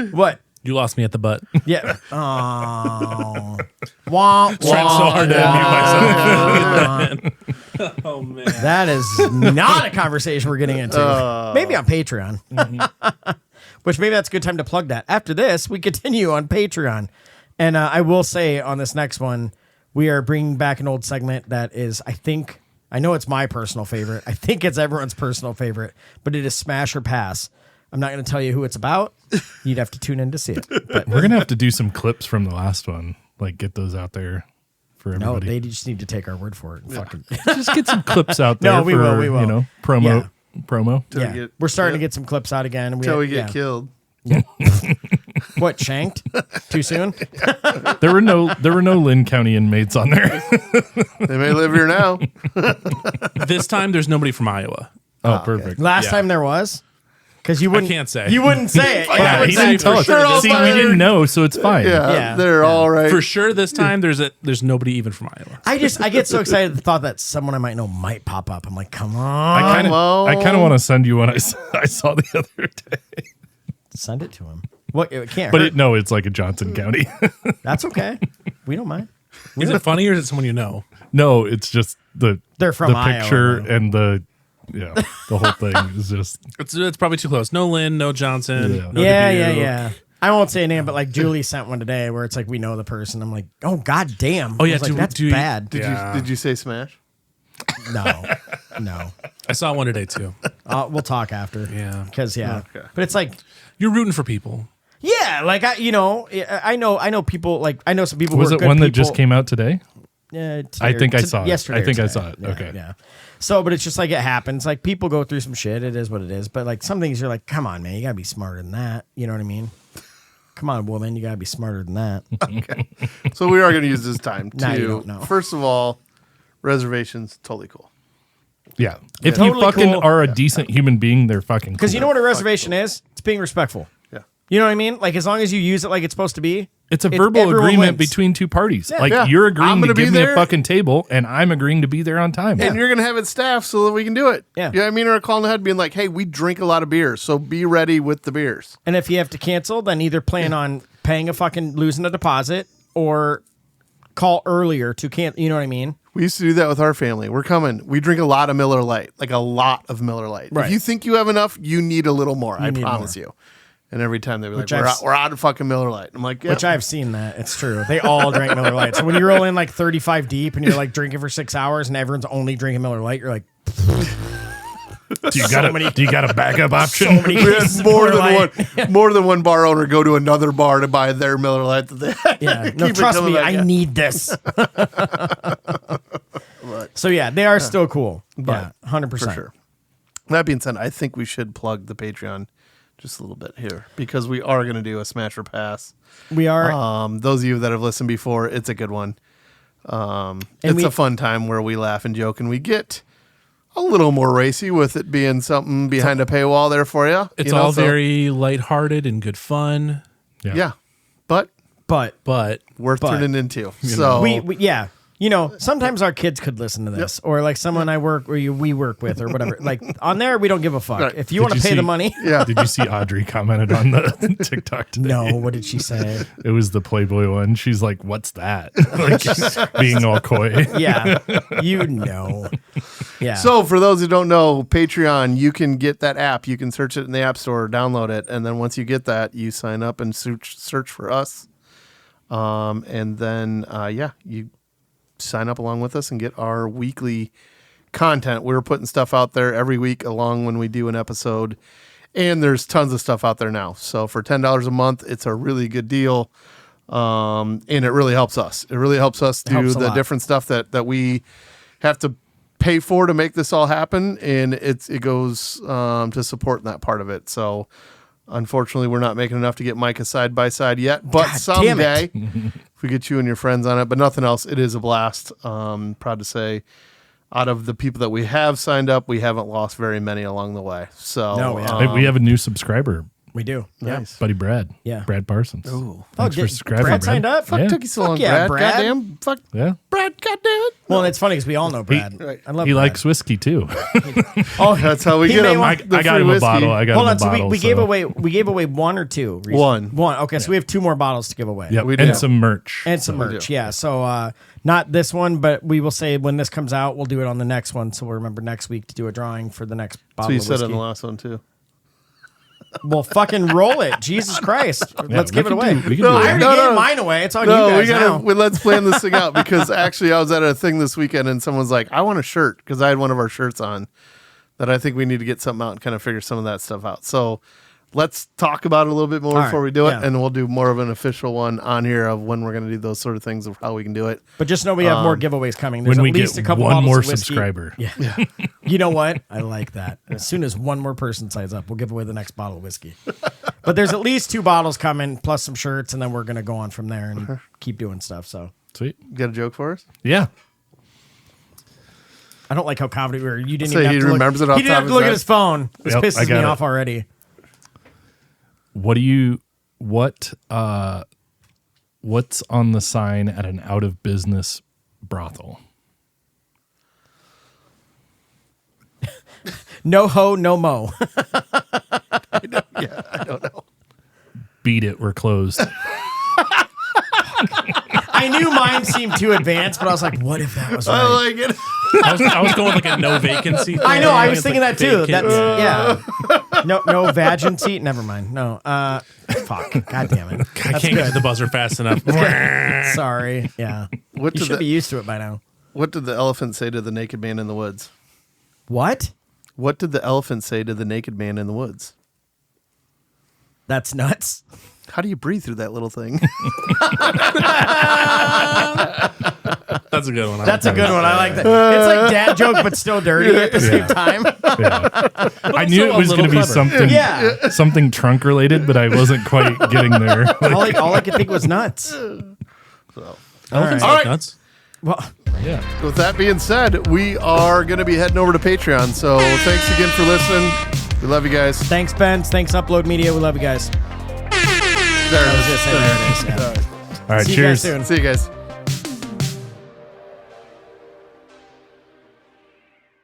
What? You lost me at the butt. Yeah. Oh. Wah, Trying so wah, hard to wah. unmute myself. Oh man. That is not a conversation we're getting into. Maybe on Patreon. Which maybe that's a good time to plug that. After this, we continue on Patreon. And I will say on this next one, we are bringing back an old segment that is, I know it's my personal favorite. I think it's everyone's personal favorite, but it is Smash or Pass. I'm not going to tell you who it's about. You'd have to tune in to see it. But We're going to have to do some clips from the last one, like get those out there for no, everybody. they just need to take our word for it. And fucking Just get some clips out there No, we for, will, we will. promo. yeah. get- We're starting to get some clips out again. And until we get yeah. killed. What, shanked? Too soon? There were no Lynn County inmates on there. They may live here now. This time there's nobody from Iowa. Oh, perfect. Last Yeah. time there was? Because you wouldn't. can't say. You wouldn't say it. Yeah, he didn't tell us. They're all See, we fired. didn't know, so it's fine. Yeah, Yeah. they're all right. For sure this time there's nobody even from Iowa. I get so excited at the thought that someone I might know might pop up. I'm like, come I on. kind of want to send you one I saw the other day. Send it to him. What? It can't But hurt. it's like a Johnson County. That's okay. We don't mind. Is it funny or is it someone you know? No, it's just the They're from picture Iowa, and the whole thing is just It's probably too close. No Lynn, no Johnson. Yeah. No Yeah, Dubuque. yeah. I won't say a name, but like Julie sent one today where it's like we know the person. I'm like, oh god damn. Oh, yeah, I was like, that's do- bad. Did you say smash? No. I saw one today too. We'll talk after. Yeah. Because Okay. but it's like. You're rooting for people. Yeah, like I know people. Like I know some people. was who are it good one that people. just came out today? Yeah, I think I saw it. yesterday. I think or I today. saw it. Yeah, Okay. yeah. So, but it's just like it happens. Like people go through some shit. It is what it is. But like some things, you're like, come on, man, you gotta be smarter than that. You know what I mean? Come on, woman, you gotta be smarter than that. So we are going to use this time Now you to, don't know. first of all, reservations, totally cool. Yeah. If Totally you fucking cool. are a decent human being, they're fucking Because cool. you know what a reservation is? It's being respectful. Yeah. You know what I mean? Like as long as you use it like it's supposed to be. It's a verbal everyone agreement wins. between two parties. Like Yeah. you're I'm agreeing gonna to be give me a there. fucking table, and I'm agreeing to be there on time. And you're going to have it staffed so that we can do it. Yeah. You know what I mean? Or a call ahead being like, hey, we drink a lot of beers, so be ready with the beers. And if you have to cancel, then either plan on paying losing a deposit or call earlier to cancel. You know what I mean? We used to do that with our family. We're coming. We drink a lot of Miller Lite, like a lot of Miller Lite. Right. If you think you have enough, you need a little more. I need promise you. And every time they were like, Which I've we're out of fucking Miller Lite. I'm like, yeah. Which I've seen that. It's true. They all drank Miller Lite. So when you roll in like 35 deep and you're like drinking for 6 hours and everyone's only drinking Miller Lite, you're like, Do you got a backup option? so many We had cases of more Miller than Lite. more than one bar owner go to another bar to buy their Miller Lite that they had. Yeah. No, Keep it trust coming me, back, I yeah. need this. So yeah, they are still cool. Yeah, 100%. For sure. That being said, I think we should plug the Patreon just a little bit here because we are going to do a Smash or Pass. We are. Those of you that have listened before, it's a good one. It's a fun time where we laugh and joke, and we get a little more racy with it being something behind a paywall there for you. It's all very lighthearted and good fun. Yeah. But worth tuning into. So we sometimes our kids could listen to this, or like someone we work with, or whatever. Like on there, we don't give a fuck. Right. If you want to pay the money, Did you see Audrey commented on the TikTok today? no. What did she say? It was the Playboy one. She's like, "What's that?" Like being all coy. Yeah, yeah. So for those who don't know, Patreon, you can get that app. You can search it in the App Store, download it, and then once you get that, you sign up and search for us. And then you sign up along with us and get our weekly content. We're putting stuff out there every week along when we do an episode, and there's tons of stuff out there now. So for $10 a month, it's a really good deal. And it really helps us. It really helps us do the different stuff that we have to pay for to make this all happen. And it goes to support that part of it. So unfortunately, we're not making enough to get Micah side by side yet, but someday if we get you and your friends on it, but nothing else, it is a blast. Proud to say, out of the people that we have signed up, we haven't lost very many along the way. So We have a new subscriber. We do. Nice. Buddy Brad. Yeah. Brad Parsons. Ooh. Thanks for subscribing, Brad signed up? Fuck, took you so long, yeah, Brad. Brad. Goddamn. Fuck. Yeah. Brad, goddamn it. Well, and it's funny because we all know Brad. I love He Brad. likes whiskey too. Oh, That's how we He get may him. want- I got him a bottle. I got hold him on. a So bottle. we gave away one or two. One. Okay, so we have two more bottles to give away. Yep. We And do. some merch. And some merch, yeah. So not this one, but we will say when this comes out, we'll do it on the next one. So we'll remember next week to do a drawing for the next bottle So you of said whiskey. on the last one, too. Well, fucking roll it. Jesus Christ. Let's give it away. We can do I it. already gave mine away. It's on you guys now. Let's plan this thing out because actually I was at a thing this weekend and someone's like, I want a shirt because I had one of our shirts on that I think we need to get something out and kind of figure some of that stuff out. So let's talk about it a little bit more before we do it, and we'll do more of an official one on here of when we're going to do those sort of things of how we can do it. But just know we have more giveaways coming. There's When we at least get a couple one bottles more of whiskey. subscriber. Yeah. You know what? I like that. As soon as one more person signs up, we'll give away the next bottle of whiskey. But there's at least two bottles coming, plus some shirts, and then we're going to go on from there and keep doing stuff. So Sweet. You got a joke for us? Yeah. I don't like how confident we were. You didn't So even he have to remembers look. it off He didn't the have top to of look his at his phone. This Yep, I pisses me got it. off already. What's on the sign at an out of business brothel? No ho, no mo. I don't know. Beat it, we're closed. I knew mine seemed too advanced, but I was like, what if that was right? I like it. I was going with like a no vacancy thing. I know. I was It's thinking like that too. vacant. That's no vacancy. Never mind. No. Fuck. God damn it. I can't get to the buzzer fast enough. Sorry. Yeah. What You did should be used to it by now. What did the elephant say to the naked man in the woods? What? What did the elephant say to the naked man in the woods? That's nuts. How do you breathe through that little thing? That's a good one. That's a good one. I like that. It's like dad joke, but still dirty at the same time. Yeah. I knew it was going to be clever. something, Yeah. something trunk related, but I wasn't quite getting there. All I could think was nuts. Elephants All like right. nuts. Well, Yeah. With that being said, we are going to be heading over to Patreon. So thanks again for listening. We love you guys. thanks, Ben. Thanks, Upload Media. We love you guys. There it I was is. just saying, there it is. Yeah. All right. See you guys Cheers. soon. See you guys.